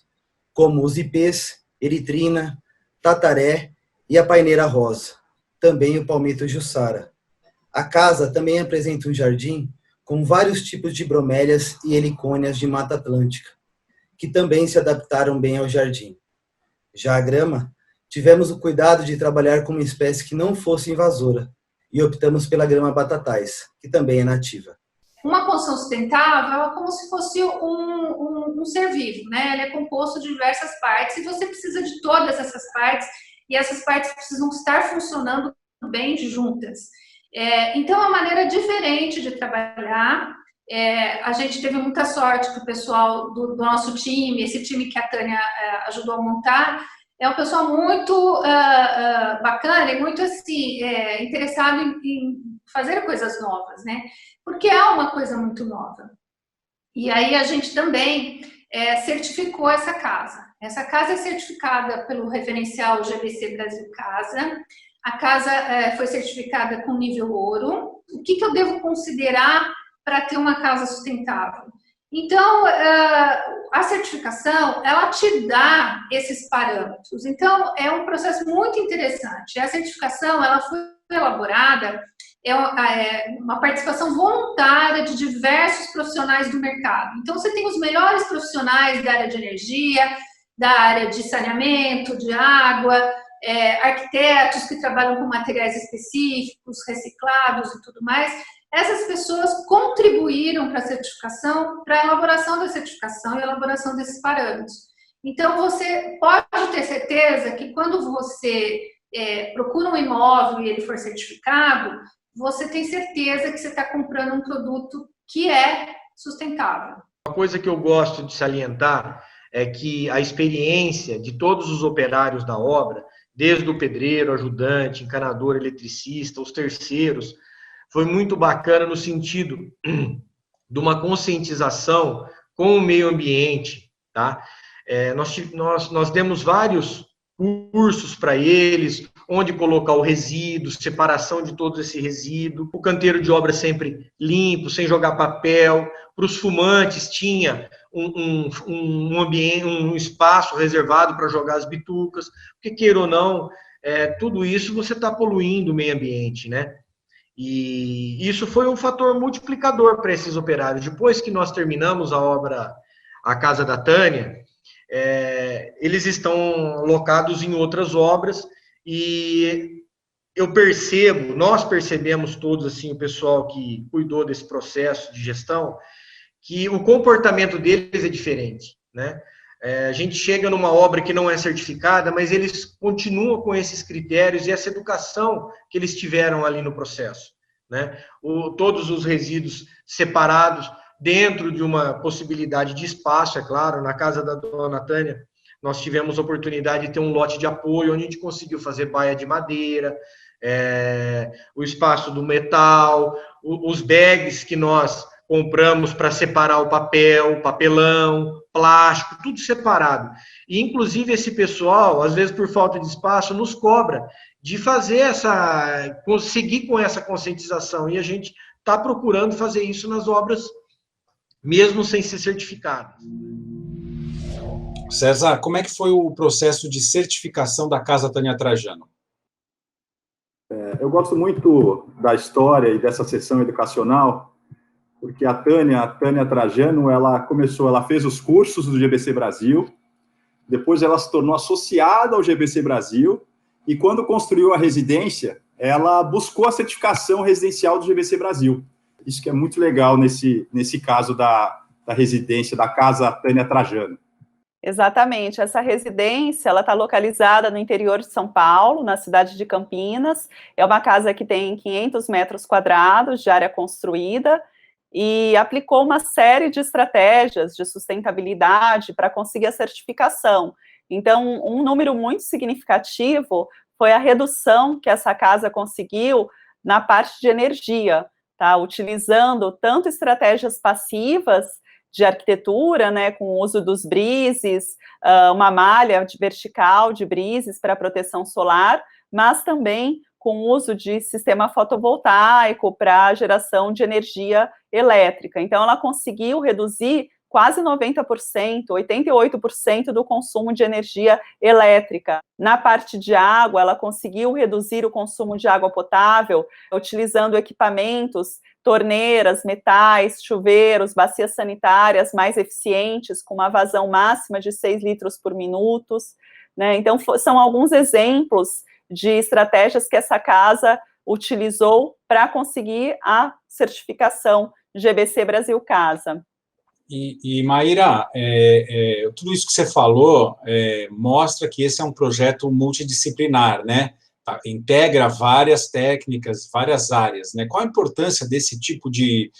como os ipês, eritrina, tataré e a paineira rosa, também o palmito jussara. A casa também apresenta um jardim com vários tipos de bromélias e helicônias de Mata Atlântica, que também se adaptaram bem ao jardim. Já a grama, tivemos o cuidado de trabalhar com uma espécie que não fosse invasora, e optamos pela grama batatais, que também é nativa. Uma construção sustentável é como se fosse um ser vivo, né? Ele é composto de diversas partes e você precisa de todas essas partes, e essas partes precisam estar funcionando bem juntas. Então, é uma maneira diferente de trabalhar. A gente teve muita sorte que o pessoal do nosso time, esse time que a Tânia ajudou a montar, é um pessoal muito bacana e muito assim, interessado em fazer coisas novas, né? Porque é uma coisa muito nova. E aí a gente também certificou essa casa. Essa casa é certificada pelo referencial GBC Brasil Casa. A casa foi certificada com nível ouro. O que eu devo considerar para ter uma casa sustentável? Então, a certificação, ela te dá esses parâmetros. Então, é um processo muito interessante. A certificação, ela foi elaborada, uma participação voluntária de diversos profissionais do mercado. Então, você tem os melhores profissionais da área de energia, da área de saneamento, de água, arquitetos que trabalham com materiais específicos, reciclados e tudo mais. Essas pessoas contribuíram para a certificação, para a elaboração da certificação e elaboração desses parâmetros. Então, você pode ter certeza que quando você procura um imóvel e ele for certificado, você tem certeza que você está comprando um produto que é sustentável. coisa que eu gosto de salientar é que a experiência de todos os operários da obra, desde o pedreiro, ajudante, encanador, eletricista, os terceiros, foi muito bacana no sentido de uma conscientização com o meio ambiente, tá? Nós demos vários cursos para eles, onde colocar o resíduo, separação de todo esse resíduo, o canteiro de obra sempre limpo, sem jogar papel. Para os fumantes tinha um ambiente, um espaço reservado para jogar as bitucas, porque queira ou não, tudo isso você está poluindo o meio ambiente, né? E isso foi um fator multiplicador para esses operários. Depois que nós terminamos a obra, a Casa da Tânia, eles estão locados em outras obras e nós percebemos todos, assim, o pessoal que cuidou desse processo de gestão, que o comportamento deles é diferente, né? A gente chega numa obra que não é certificada, mas eles continuam com esses critérios e essa educação que eles tiveram ali no processo, né? Todos os resíduos separados dentro de uma possibilidade de espaço, é claro. Na casa da dona Tânia, nós tivemos a oportunidade de ter um lote de apoio, onde a gente conseguiu fazer baia de madeira, o espaço do metal, os bags que nós compramos para separar o papel, papelão, plástico, tudo separado. E, inclusive, esse pessoal, às vezes, por falta de espaço, nos cobra de conseguir com essa conscientização. E a gente está procurando fazer isso nas obras, mesmo sem ser certificado. César, como é que foi o processo de certificação da Casa Tânia Trajano? Eu gosto muito da história e dessa sessão educacional, porque a Tânia Trajano, ela fez os cursos do GBC Brasil, depois ela se tornou associada ao GBC Brasil, e quando construiu a residência, ela buscou a certificação residencial do GBC Brasil. Isso que é muito legal nesse caso da residência, da Casa Tânia Trajano. Exatamente, essa residência, ela está localizada no interior de São Paulo, na cidade de Campinas. É uma casa que tem 500 metros quadrados de área construída, e aplicou uma série de estratégias de sustentabilidade para conseguir a certificação. Então, um número muito significativo foi a redução que essa casa conseguiu na parte de energia, tá? Utilizando tanto estratégias passivas de arquitetura, né, com o uso dos brises, uma malha vertical de brises para proteção solar, mas também com o uso de sistema fotovoltaico para geração de energia elétrica. Então, ela conseguiu reduzir quase 90%, 88% do consumo de energia elétrica. Na parte de água, ela conseguiu reduzir o consumo de água potável, utilizando equipamentos, torneiras, metais, chuveiros, bacias sanitárias mais eficientes, com uma vazão máxima de 6 litros por minuto, né? Então, são alguns exemplos de estratégias que essa casa utilizou para conseguir a certificação GBC Brasil Casa. E Maíra, tudo isso que você falou mostra que esse é um projeto multidisciplinar, né? Integra várias técnicas, várias áreas, né? Qual a importância desse tipo de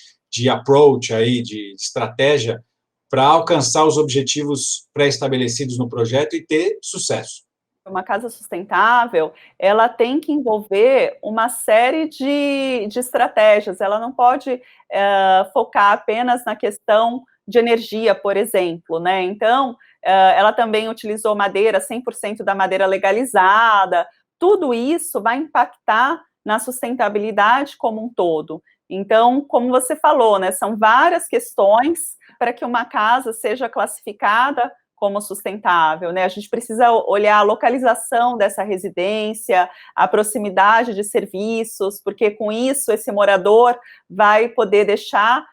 approach aí, de estratégia, para alcançar os objetivos pré-estabelecidos no projeto e ter sucesso? Uma casa sustentável, ela tem que envolver uma série de estratégias, ela não pode focar apenas na questão de energia, por exemplo, né? Então, ela também utilizou madeira, 100% da madeira legalizada. Tudo isso vai impactar na sustentabilidade como um todo. Então, como você falou, né, são várias questões para que uma casa seja classificada como sustentável, né? A gente precisa olhar a localização dessa residência, a proximidade de serviços, porque com isso esse morador vai poder deixar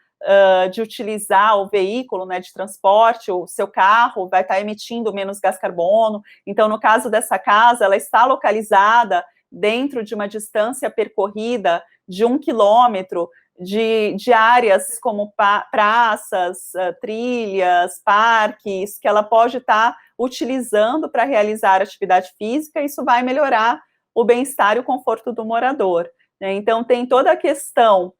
de utilizar o veículo, né, de transporte, o seu carro vai estar emitindo menos gás carbono. Então, no caso dessa casa, ela está localizada dentro de uma distância percorrida de 1 quilômetro de áreas como praças, trilhas, parques, que ela pode estar utilizando para realizar atividade física. Isso vai melhorar o bem-estar e o conforto do morador, né? Então, tem toda a questão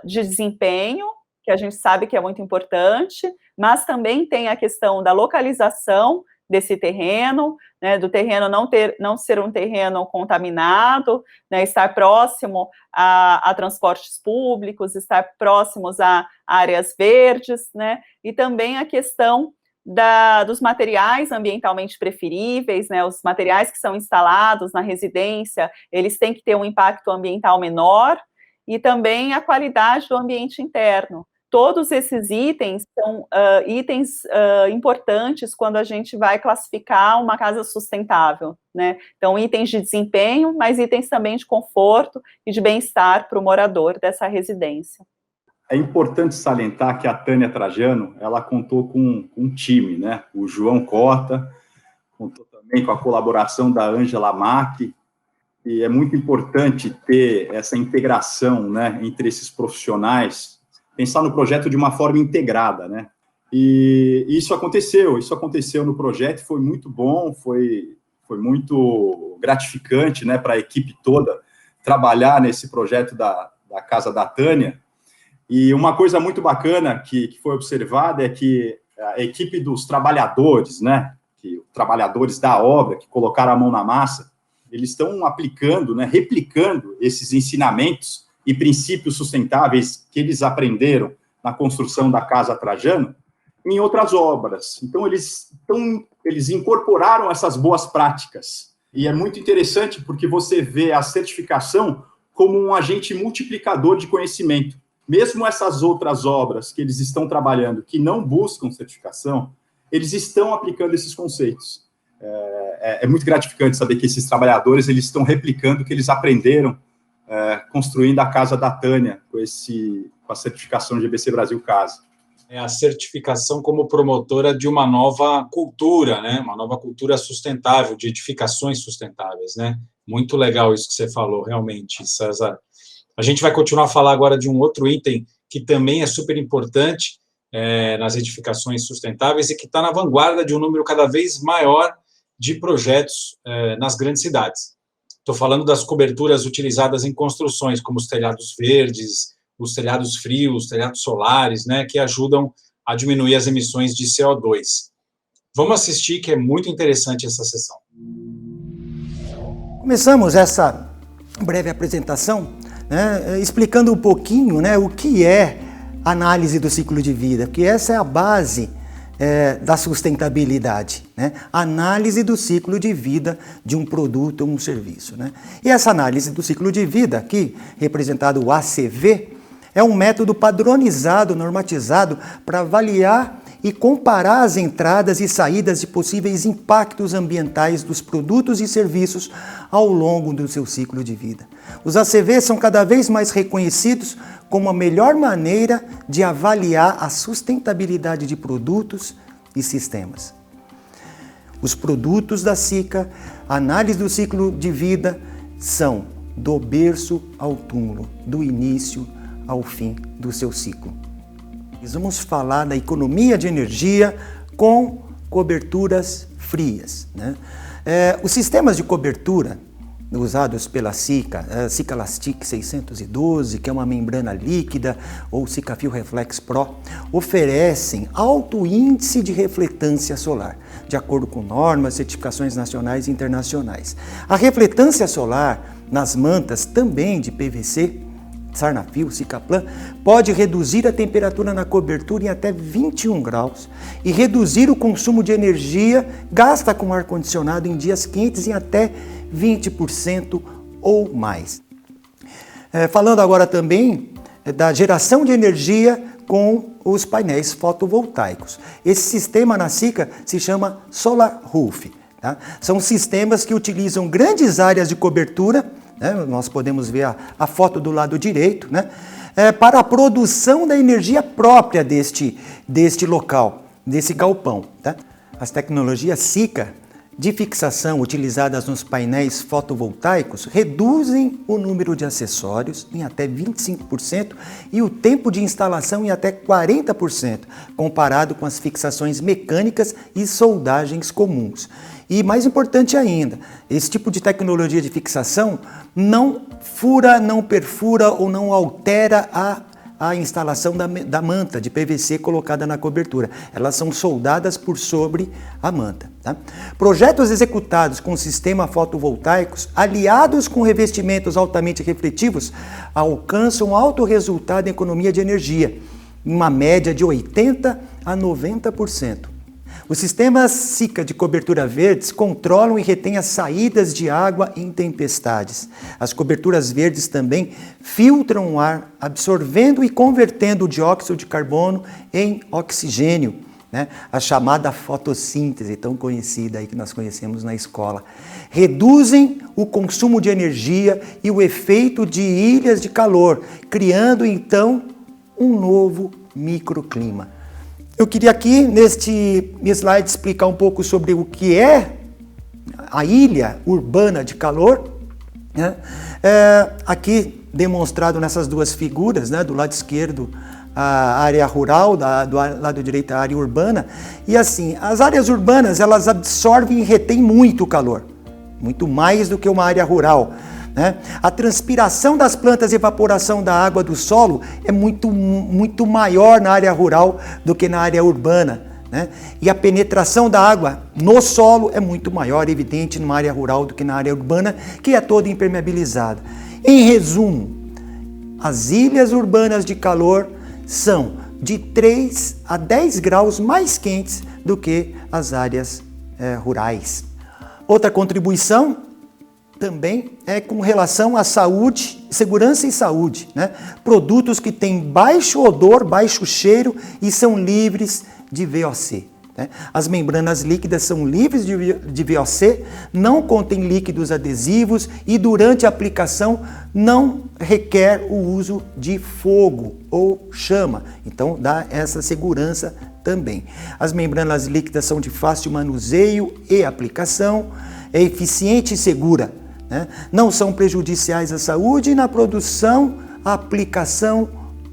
de desempenho, que a gente sabe que é muito importante, mas também tem a questão da localização desse terreno, né, do terreno não ser um terreno contaminado, né, estar próximo a transportes públicos, estar próximos a áreas verdes, né, e também a questão dos materiais ambientalmente preferíveis, né, os materiais que são instalados na residência, eles têm que ter um impacto ambiental menor, e também a qualidade do ambiente interno. Todos esses itens são itens importantes quando a gente vai classificar uma casa sustentável, né? Então, itens de desempenho, mas itens também de conforto e de bem-estar para o morador dessa residência. É importante salientar que a Tânia Trajano, ela contou com um time, né? O João Cota, contou também com a colaboração da Ângela Mack, e é muito importante ter essa integração, né, entre esses profissionais, pensar no projeto de uma forma integrada, né? E isso aconteceu no projeto, foi muito bom, foi muito gratificante, né, para a equipe toda trabalhar nesse projeto da Casa da Tânia. E uma coisa muito bacana que foi observada é que a equipe dos trabalhadores, né, trabalhadores da obra, que colocaram a mão na massa, eles estão aplicando, né, replicando esses ensinamentos e princípios sustentáveis que eles aprenderam na construção da Casa Trajano em outras obras. Então, eles incorporaram essas boas práticas. E é muito interessante porque você vê a certificação como um agente multiplicador de conhecimento. Mesmo essas outras obras que eles estão trabalhando, que não buscam certificação, eles estão aplicando esses conceitos. É muito gratificante saber que esses trabalhadores eles estão replicando o que eles aprenderam construindo a Casa da Tânia, com a certificação GBC Brasil Casa. É a certificação como promotora de uma nova cultura, né? Uma nova cultura sustentável, de edificações sustentáveis, né? Muito legal isso que você falou, realmente, César. A gente vai continuar a falar agora de um outro item que também é super importante nas edificações sustentáveis e que está na vanguarda de um número cada vez maior de projetos nas grandes cidades. Estou falando das coberturas utilizadas em construções, como os telhados verdes, os telhados frios, os telhados solares, né, que ajudam a diminuir as emissões de CO2. Vamos assistir, que é muito interessante essa sessão. Começamos essa breve apresentação, né, explicando um pouquinho, né, o que é análise do ciclo de vida, porque essa é a base da sustentabilidade, né? Análise do ciclo de vida de um produto ou um serviço, né? E essa análise do ciclo de vida, aqui representado o ACV, é um método padronizado, normatizado, para avaliar e comparar as entradas e saídas de possíveis impactos ambientais dos produtos e serviços ao longo do seu ciclo de vida. Os ACVs são cada vez mais reconhecidos como a melhor maneira de avaliar a sustentabilidade de produtos e sistemas. Os produtos da SICA, análise do ciclo de vida, são do berço ao túmulo, do início ao fim do seu ciclo. Vamos falar da economia de energia com coberturas frias, né? Os sistemas de cobertura usados pela SICA, Cicalastic 612, que é uma membrana líquida, ou Cicafil Reflex Pro, oferecem alto índice de refletância solar, de acordo com normas, certificações nacionais e internacionais. A refletância solar nas mantas também de PVC, Sarnafil, Cicaplan, pode reduzir a temperatura na cobertura em até 21 graus e reduzir o consumo de energia gasta com ar-condicionado em dias quentes em até 20% ou mais. Falando agora também da geração de energia com os painéis fotovoltaicos. Esse sistema na SICA se chama Solar Roof. Tá? São sistemas que utilizam grandes áreas de cobertura, né? Nós podemos ver a foto do lado direito, né? Para a produção da energia própria deste local, desse galpão. Tá? As tecnologias SICA de fixação utilizadas nos painéis fotovoltaicos reduzem o número de acessórios em até 25% e o tempo de instalação em até 40%, comparado com as fixações mecânicas e soldagens comuns. E mais importante ainda, esse tipo de tecnologia de fixação não fura, não perfura ou não altera a instalação da manta de PVC colocada na cobertura. Elas são soldadas por sobre a manta. Tá? Projetos executados com sistema fotovoltaicos, aliados com revestimentos altamente refletivos, alcançam alto resultado em economia de energia, em uma média de 80% a 90%. Os sistemas SICA de cobertura verdes controlam e retêm as saídas de água em tempestades. As coberturas verdes também filtram o ar, absorvendo e convertendo o dióxido de carbono em oxigênio, né? A chamada fotossíntese, tão conhecida aí que nós conhecemos na escola. Reduzem o consumo de energia e o efeito de ilhas de calor, criando então um novo microclima. Eu queria aqui, neste slide, explicar um pouco sobre o que é a ilha urbana de calor, né? Aqui demonstrado nessas duas figuras, né? Do lado esquerdo a área rural, do lado direito a área urbana. E assim, as áreas urbanas, elas absorvem e retêm muito calor, muito mais do que uma área rural. Né? A transpiração das plantas e evaporação da água do solo é muito maior na área rural do que na área urbana. Né? E a penetração da água no solo é muito maior, evidente, numa área rural do que na área urbana, que é toda impermeabilizada. Em resumo, as ilhas urbanas de calor são de 3 a 10 graus mais quentes do que as áreas rurais. Outra contribuição também é com relação à saúde, segurança e saúde, né? Produtos que têm baixo odor, baixo cheiro e são livres de VOC. Né? As membranas líquidas são livres de VOC, não contêm líquidos adesivos e durante a aplicação não requer o uso de fogo ou chama. Então dá essa segurança também. As membranas líquidas são de fácil manuseio e aplicação, é eficiente e segura. Né? Não são prejudiciais à saúde na produção, aplicação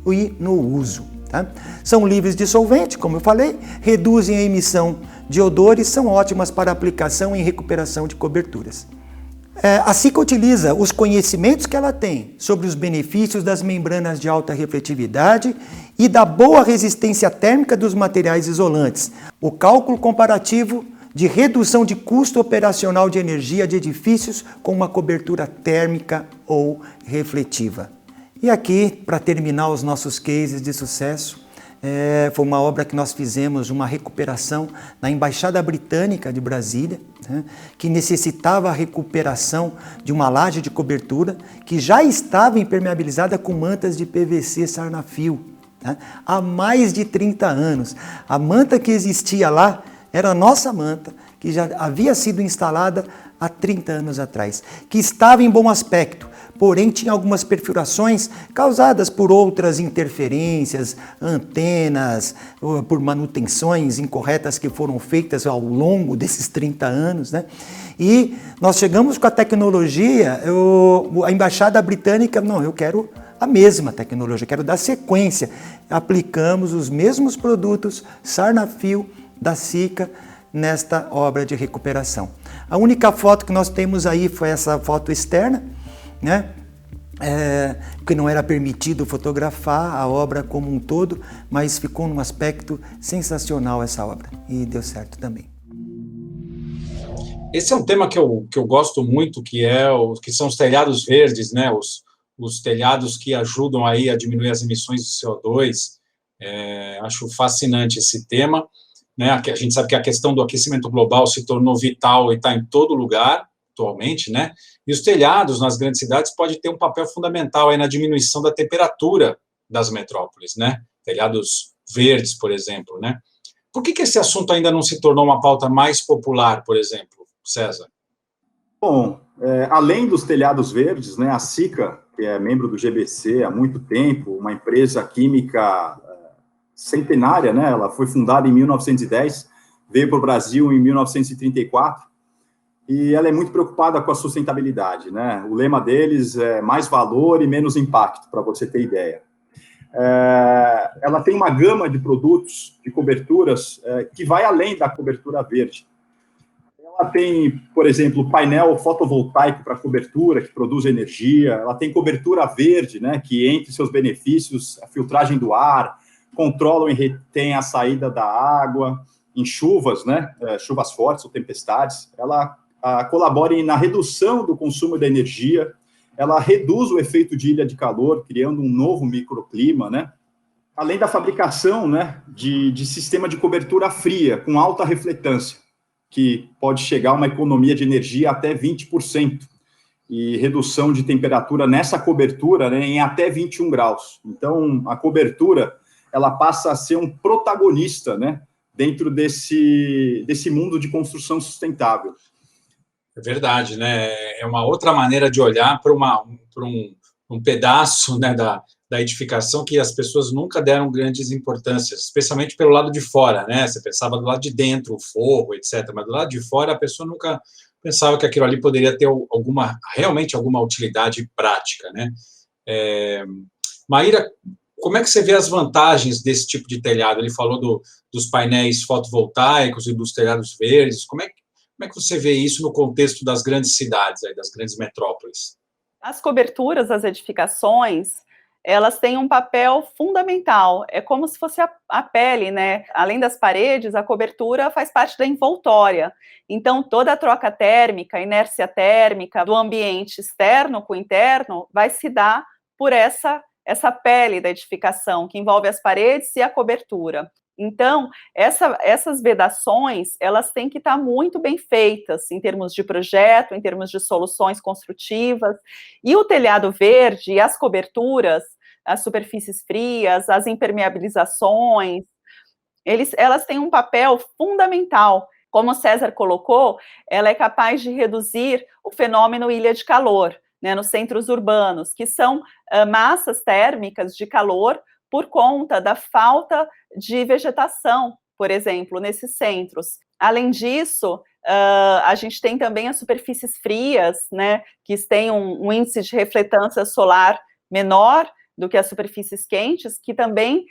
e no uso. Tá? São livres de solvente, como eu falei, reduzem a emissão de odores, são ótimas para aplicação e recuperação de coberturas. A SICA utiliza os conhecimentos que ela tem sobre os benefícios das membranas de alta refletividade e da boa resistência térmica dos materiais isolantes, o cálculo comparativo de redução de custo operacional de energia de edifícios com uma cobertura térmica ou refletiva. E aqui, para terminar os nossos cases de sucesso, foi uma obra que nós fizemos, uma recuperação na Embaixada Britânica de Brasília, né, que necessitava a recuperação de uma laje de cobertura que já estava impermeabilizada com mantas de PVC Sarnafil, né, há mais de 30 anos. A manta que existia lá era a nossa manta, que já havia sido instalada há 30 anos atrás, que estava em bom aspecto, porém tinha algumas perfurações causadas por outras interferências, antenas, por manutenções incorretas que foram feitas ao longo desses 30 anos, né? E nós chegamos com a tecnologia, a Embaixada Britânica, não, eu quero a mesma tecnologia, quero dar sequência. Aplicamos os mesmos produtos Sarnafil da SICA nesta obra de recuperação. A única foto que nós temos aí foi essa foto externa, né? Porque não era permitido fotografar a obra como um todo, mas ficou num aspecto sensacional essa obra e deu certo também. Esse é um tema que eu gosto muito, que são os telhados verdes, né? Os telhados que ajudam aí a diminuir as emissões de CO2. Acho fascinante esse tema. Né, a gente sabe que a questão do aquecimento global se tornou vital e está em todo lugar atualmente, né? E os telhados nas grandes cidades podem ter um papel fundamental aí na diminuição da temperatura das metrópoles, né? Telhados verdes, por exemplo, né? Por que esse assunto ainda não se tornou uma pauta mais popular, por exemplo, César? Bom, além dos telhados verdes, né, a SICA, que é membro do GBC há muito tempo, uma empresa química centenária, né? Ela foi fundada em 1910, veio para o Brasil em 1934, e ela é muito preocupada com a sustentabilidade, né? O lema deles é mais valor e menos impacto, para você ter ideia. Ela tem uma gama de produtos, de coberturas, que vai além da cobertura verde. Ela tem, por exemplo, painel fotovoltaico para cobertura, que produz energia. Ela tem cobertura verde, né, que entre seus benefícios, a filtragem do ar, controlam e retém a saída da água em chuvas, né, chuvas fortes ou tempestades. Ela colabora na redução do consumo da energia. Ela reduz o efeito de ilha de calor, criando um novo microclima, né? Além da fabricação, né, de sistema de cobertura fria, com alta refletância, que pode chegar a uma economia de energia até 20%, e redução de temperatura nessa cobertura, né, em até 21 graus. Então, a cobertura, ela passa a ser um protagonista, né, dentro desse mundo de construção sustentável. É verdade, né? É uma outra maneira de olhar para um pedaço, né, da edificação que as pessoas nunca deram grandes importâncias, especialmente pelo lado de fora, né? Você pensava do lado de dentro, o forro, etc. Mas do lado de fora a pessoa nunca pensava que aquilo ali poderia ter realmente alguma utilidade prática, né? Maíra, como é que você vê as vantagens desse tipo de telhado? Ele falou dos painéis fotovoltaicos e dos telhados verdes. Como é que você vê isso no contexto das grandes cidades, aí, das grandes metrópoles? As coberturas, as edificações, elas têm um papel fundamental. É como se fosse a pele, né? Além das paredes, a cobertura faz parte da envoltória. Então, toda a troca térmica, inércia térmica do ambiente externo com o interno vai se dar por essa pele da edificação, que envolve as paredes e a cobertura. Então, essas vedações, elas têm que estar muito bem feitas, em termos de projeto, em termos de soluções construtivas, e o telhado verde e as coberturas, as superfícies frias, as impermeabilizações, elas têm um papel fundamental. Como o César colocou, ela é capaz de reduzir o fenômeno ilha de calor, né, nos centros urbanos, que são massas térmicas de calor por conta da falta de vegetação, por exemplo, nesses centros. Além disso, a gente tem também as superfícies frias, né, que têm um índice de refletância solar menor do que as superfícies quentes, que também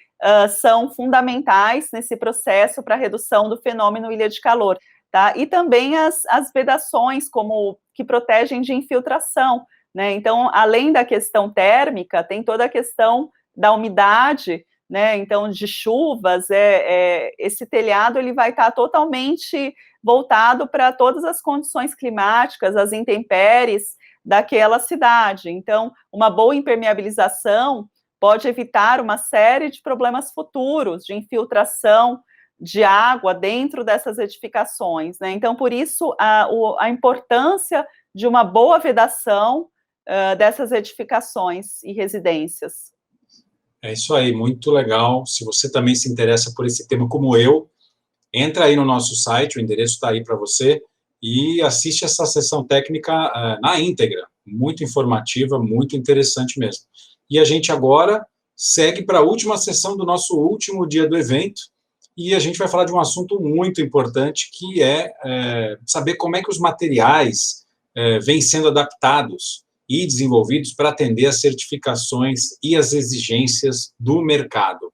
são fundamentais nesse processo para a redução do fenômeno ilha de calor. Tá? E também as vedações, que protegem de infiltração, né? Então, além da questão térmica, tem toda a questão da umidade, né? Então, de chuvas, esse telhado ele vai estar totalmente voltado para todas as condições climáticas, as intempéries daquela cidade. Então, uma boa impermeabilização pode evitar uma série de problemas futuros, de infiltração de água dentro dessas edificações, né? Então, por isso, a importância de uma boa vedação dessas edificações e residências. É isso aí, muito legal. Se você também se interessa por esse tema como eu, entra aí no nosso site, o endereço está aí para você, e assiste essa sessão técnica na íntegra. Muito informativa, muito interessante mesmo. E a gente agora segue para a última sessão do nosso último dia do evento, e a gente vai falar de um assunto muito importante, que é saber como é que os materiais vêm sendo adaptados e desenvolvidos para atender às certificações e às exigências do mercado.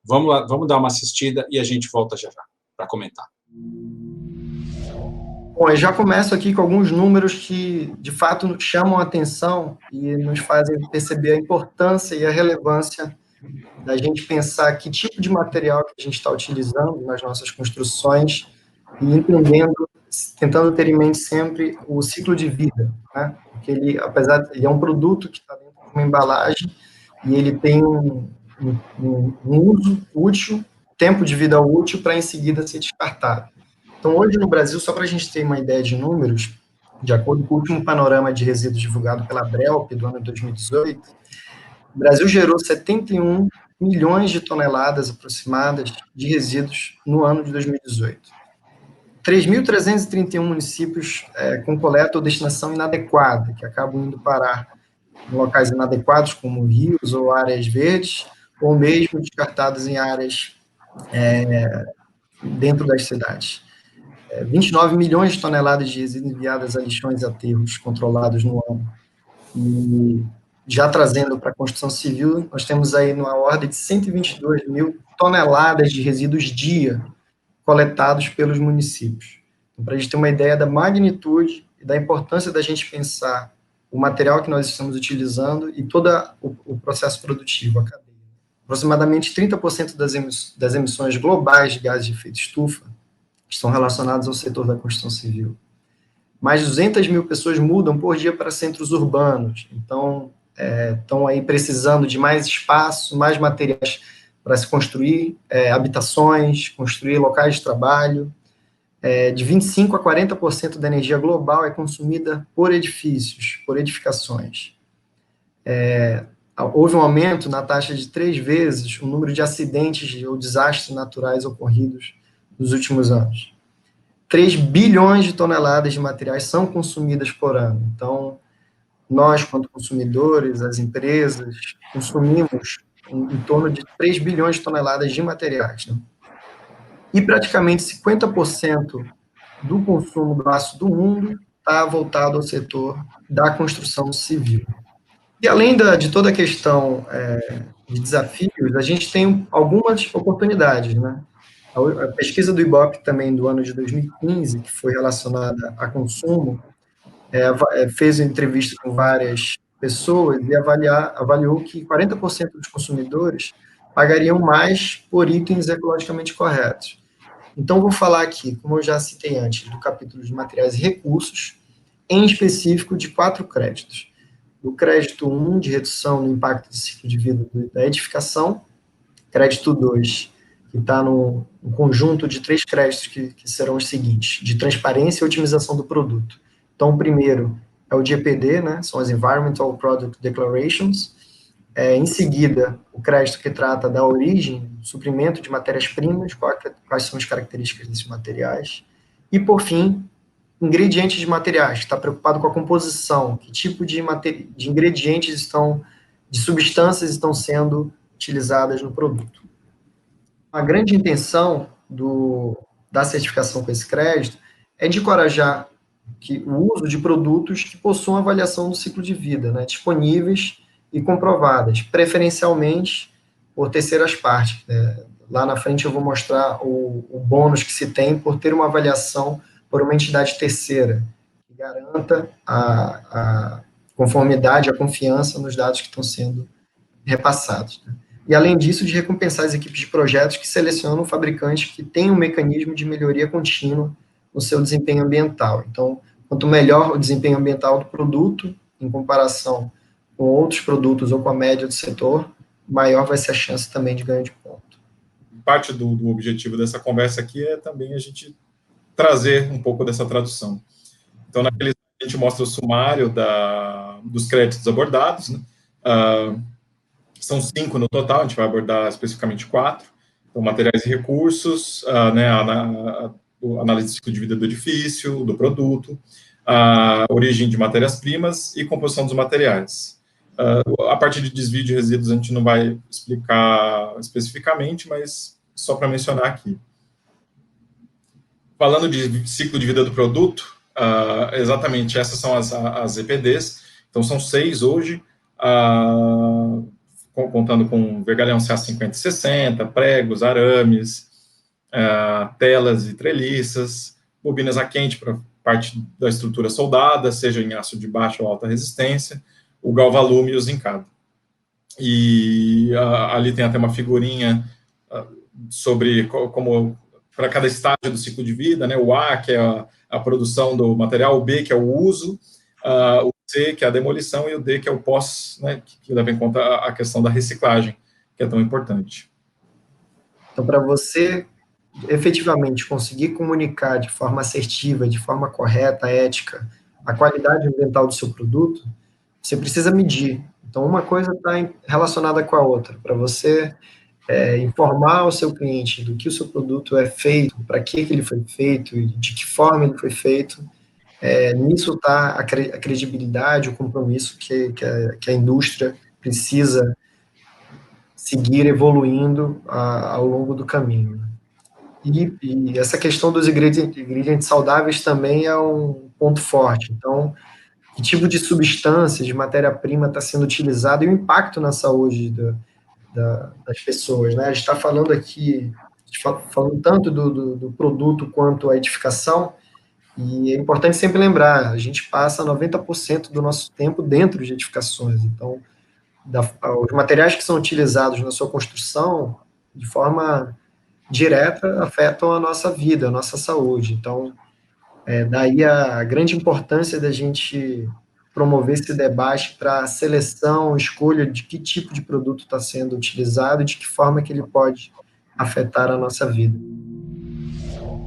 Vamos dar uma assistida e a gente volta já para comentar. Bom, eu já começo aqui com alguns números que, de fato, chamam a atenção e nos fazem perceber a importância e a relevância da gente pensar que tipo de material que a gente está utilizando nas nossas construções e entendendo, tentando ter em mente sempre o ciclo de vida, né? Porque ele, apesar de ele é um produto que está dentro de uma embalagem e ele tem um uso útil, tempo de vida útil para em seguida ser descartado. Então, hoje no Brasil, só para a gente ter uma ideia de números, de acordo com o último panorama de resíduos divulgado pela Brelp do ano de 2018, o Brasil gerou 71 milhões de toneladas aproximadas de resíduos no ano de 2018. 3.331 municípios com coleta ou destinação inadequada, que acabam indo parar em locais inadequados, como rios ou áreas verdes, ou mesmo descartados em áreas dentro das cidades. 29 milhões de toneladas de resíduos enviadas a lixões e aterros controlados no ano. E já trazendo para a construção civil, nós temos aí uma ordem de 122 mil toneladas de resíduos dia coletados pelos municípios. Então, para a gente ter uma ideia da magnitude e da importância da gente pensar o material que nós estamos utilizando e todo o processo produtivo, a cadeia. Aproximadamente 30% das emissões globais de gases de efeito estufa estão relacionadas ao setor da construção civil. Mais de 200 mil pessoas mudam por dia para centros urbanos, então estão aí precisando de mais espaço, mais materiais para se construir habitações, construir locais de trabalho. De 25% a 40% da energia global é consumida por edifícios, por edificações. Houve um aumento na taxa de 3 vezes o número de acidentes ou desastres naturais ocorridos nos últimos anos. 3 bilhões de toneladas de materiais são consumidas por ano. Então, nós, quanto consumidores, as empresas, consumimos em torno de 3 bilhões de toneladas de materiais, né? E praticamente 50% do consumo do aço do mundo está voltado ao setor da construção civil. E além de toda a questão de desafios, a gente tem algumas oportunidades, né? A pesquisa do IBOP também do ano de 2015, que foi relacionada a consumo, fez entrevista com várias pessoas e avaliou que 40% dos consumidores pagariam mais por itens ecologicamente corretos. Então, vou falar aqui, como eu já citei antes, do capítulo de materiais e recursos, em específico de 4 créditos. O crédito 1, de redução no impacto do ciclo de vida da edificação, crédito 2, que está no conjunto de 3 créditos que serão os seguintes, de transparência e otimização do produto. Então, o primeiro é o de EPD, né, são as Environmental Product Declarations. Em seguida, o crédito que trata da origem, suprimento de matérias-primas, quais são as características desses materiais. E, por fim, ingredientes de materiais, que está preocupado com a composição, que tipo de ingredientes de substâncias estão sendo utilizadas no produto. A grande intenção da certificação com esse crédito é de encorajar o uso de produtos que possuam avaliação do ciclo de vida, né, disponíveis e comprovadas, preferencialmente por terceiras partes. Lá na frente eu vou mostrar o bônus que se tem por ter uma avaliação por uma entidade terceira, que garanta a conformidade, a confiança nos dados que estão sendo repassados. Né? E, além disso, de recompensar as equipes de projetos que selecionam fabricantes que têm um mecanismo de melhoria contínua no seu desempenho ambiental. Então, quanto melhor o desempenho ambiental do produto, em comparação com outros produtos ou com a média do setor, maior vai ser a chance também de ganho de ponto. Parte do objetivo dessa conversa aqui é também a gente trazer um pouco dessa tradução. Então, naquele a gente mostra o sumário dos créditos abordados, né? São 5 no total, a gente vai abordar especificamente 4. Então, materiais e recursos, né, a análise do ciclo de vida do edifício, do produto, a origem de matérias-primas e composição dos materiais. A parte de desvio de resíduos a gente não vai explicar especificamente, mas só para mencionar aqui. Falando de ciclo de vida do produto, exatamente essas são as EPDs, então são 6 hoje, contando com vergalhão CA50-60, pregos, arames, telas e treliças, bobinas a quente para parte da estrutura soldada, seja em aço de baixa ou alta resistência, o galvalume e o zincado. E ali tem até uma figurinha sobre como, para cada estágio do ciclo de vida, né, o A, que é a produção do material, o B, que é o uso, o C, que é a demolição, e o D, que é o pós, né, que leva em conta a questão da reciclagem, que é tão importante. Então, para você efetivamente conseguir comunicar de forma assertiva, de forma correta, ética, a qualidade ambiental do seu produto, você precisa medir. Então, uma coisa está relacionada com a outra. Para você informar o seu cliente do que o seu produto é feito, para que ele foi feito e de que forma ele foi feito, nisso está a credibilidade, o compromisso que a indústria precisa seguir evoluindo ao longo do caminho. E essa questão dos ingredientes saudáveis também é um ponto forte. Então, que tipo de substância, de matéria-prima está sendo utilizado e o impacto na saúde das pessoas, né? A gente está falando aqui, falando tanto do produto quanto a edificação, E é importante sempre lembrar, a gente passa 90% do nosso tempo dentro de edificações, então, os materiais que são utilizados na sua construção, de forma direta, afetam a nossa vida, a nossa saúde. Então, daí a grande importância da gente promover esse debate para a seleção, escolha de que tipo de produto está sendo utilizado e de que forma que ele pode afetar a nossa vida.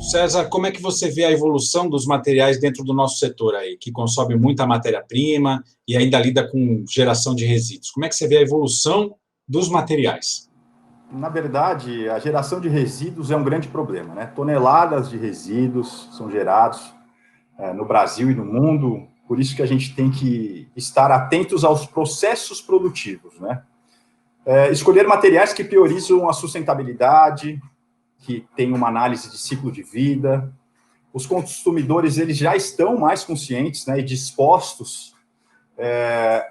César, como é que você vê a evolução dos materiais dentro do nosso setor aí, que consome muita matéria-prima e ainda lida com geração de resíduos? Como é que você vê a evolução dos materiais? Na verdade, a geração de resíduos é um grande problema, né? Toneladas de resíduos são gerados no Brasil e no mundo, por isso que a gente tem que estar atentos aos processos produtivos, né? Escolher materiais que priorizam a sustentabilidade, que tem uma análise de ciclo de vida. Os consumidores, eles já estão mais conscientes, né, e dispostos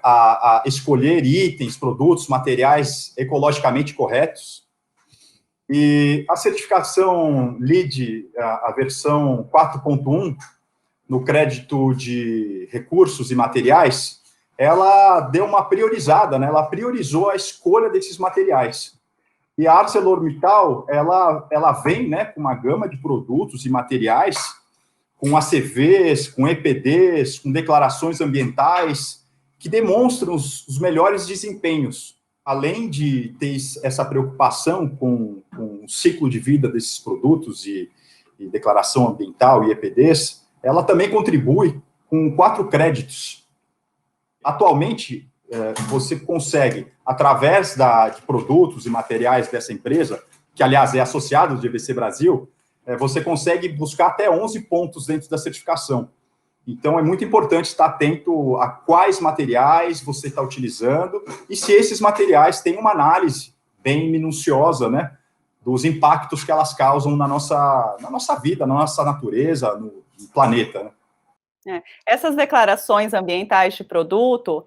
a escolher itens, produtos, materiais ecologicamente corretos. E a certificação LEED, a versão 4.1, no crédito de recursos e materiais, ela deu uma priorizada, né, ela priorizou a escolha desses materiais. E a ArcelorMittal, ela vem, né, com uma gama de produtos e materiais, com ACVs, com EPDs, com declarações ambientais, que demonstram os melhores desempenhos. Além de ter essa preocupação com o ciclo de vida desses produtos e declaração ambiental e EPDs, ela também contribui com 4 créditos. Atualmente, você consegue, através de produtos e materiais dessa empresa, que, aliás, é associado ao GVC Brasil, você consegue buscar até 11 pontos dentro da certificação. Então, é muito importante estar atento a quais materiais você está utilizando e se esses materiais têm uma análise bem minuciosa, né, dos impactos que elas causam na nossa vida, na nossa natureza, no planeta, né? Essas declarações ambientais de produto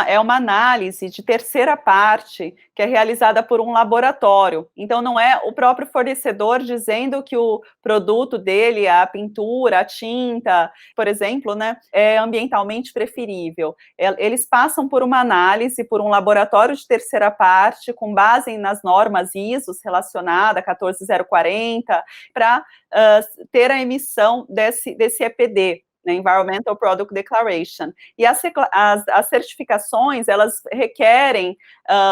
é uma análise de terceira parte que é realizada por um laboratório. Então, não é o próprio fornecedor dizendo que o produto dele, a pintura, a tinta, por exemplo, né, é ambientalmente preferível. Eles passam por uma análise, por um laboratório de terceira parte, com base nas normas ISO relacionadas, 14040, para ter a emissão desse EPD. Environmental Product Declaration. E as certificações, elas requerem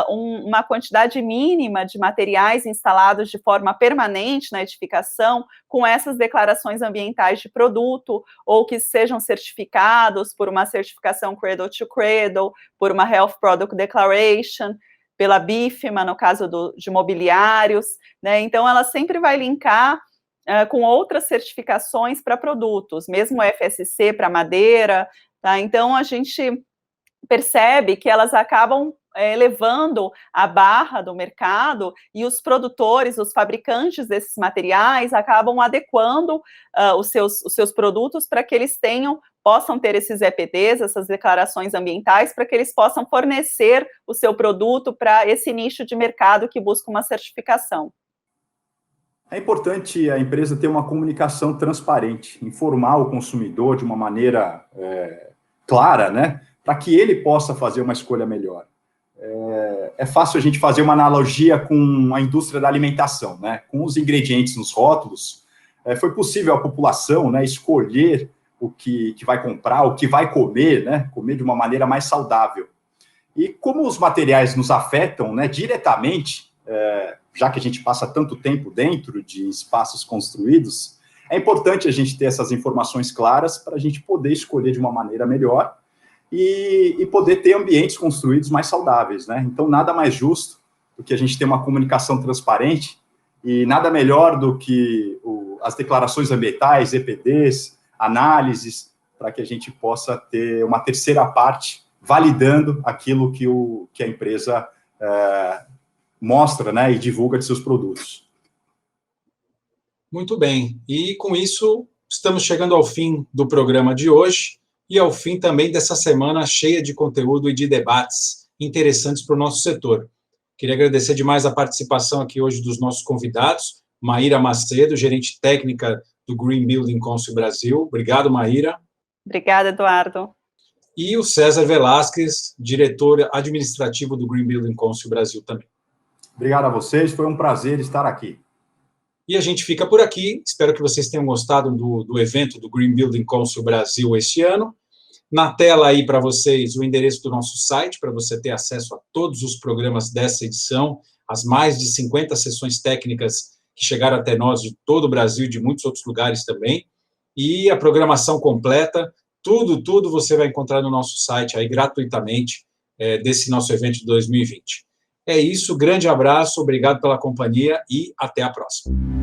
uma quantidade mínima de materiais instalados de forma permanente na edificação com essas declarações ambientais de produto, ou que sejam certificados por uma certificação Cradle to Cradle, por uma Health Product Declaration, pela BIFMA, no caso de mobiliários, né? Então, ela sempre vai linkar com outras certificações para produtos, mesmo FSC para madeira, tá? Então, a gente percebe que elas acabam elevando a barra do mercado e os produtores, os fabricantes desses materiais acabam adequando os seus produtos para que eles possam ter esses EPDs, essas declarações ambientais, para que eles possam fornecer o seu produto para esse nicho de mercado que busca uma certificação. É importante a empresa ter uma comunicação transparente, informar o consumidor de uma maneira clara, né, para que ele possa fazer uma escolha melhor. É fácil a gente fazer uma analogia com a indústria da alimentação, né, com os ingredientes nos rótulos. Foi possível a população, né, escolher o que vai comprar, o que vai comer, né, comer de uma maneira mais saudável. E como os materiais nos afetam, né, diretamente, já que a gente passa tanto tempo dentro de espaços construídos, é importante a gente ter essas informações claras para a gente poder escolher de uma maneira melhor e poder ter ambientes construídos mais saudáveis, né? Então, nada mais justo do que a gente ter uma comunicação transparente e nada melhor do que as declarações ambientais, EPDs, análises, para que a gente possa ter uma terceira parte validando aquilo que a empresa mostra, né, e divulga de seus produtos. Muito bem. E com isso, estamos chegando ao fim do programa de hoje e ao fim também dessa semana cheia de conteúdo e de debates interessantes para o nosso setor. Queria agradecer demais a participação aqui hoje dos nossos convidados, Maíra Macedo, gerente técnica do Green Building Council Brasil. Obrigado, Maíra. Obrigada, Eduardo. E o César Velasquez, diretor administrativo do Green Building Council Brasil também. Obrigado a vocês, foi um prazer estar aqui. E a gente fica por aqui. Espero que vocês tenham gostado do evento do Green Building Council Brasil este ano. Na tela aí para vocês o endereço do nosso site, para você ter acesso a todos os programas dessa edição, as mais de 50 sessões técnicas que chegaram até nós de todo o Brasil e de muitos outros lugares também. E a programação completa, tudo você vai encontrar no nosso site aí gratuitamente desse nosso evento de 2020. É isso, grande abraço, obrigado pela companhia e até a próxima.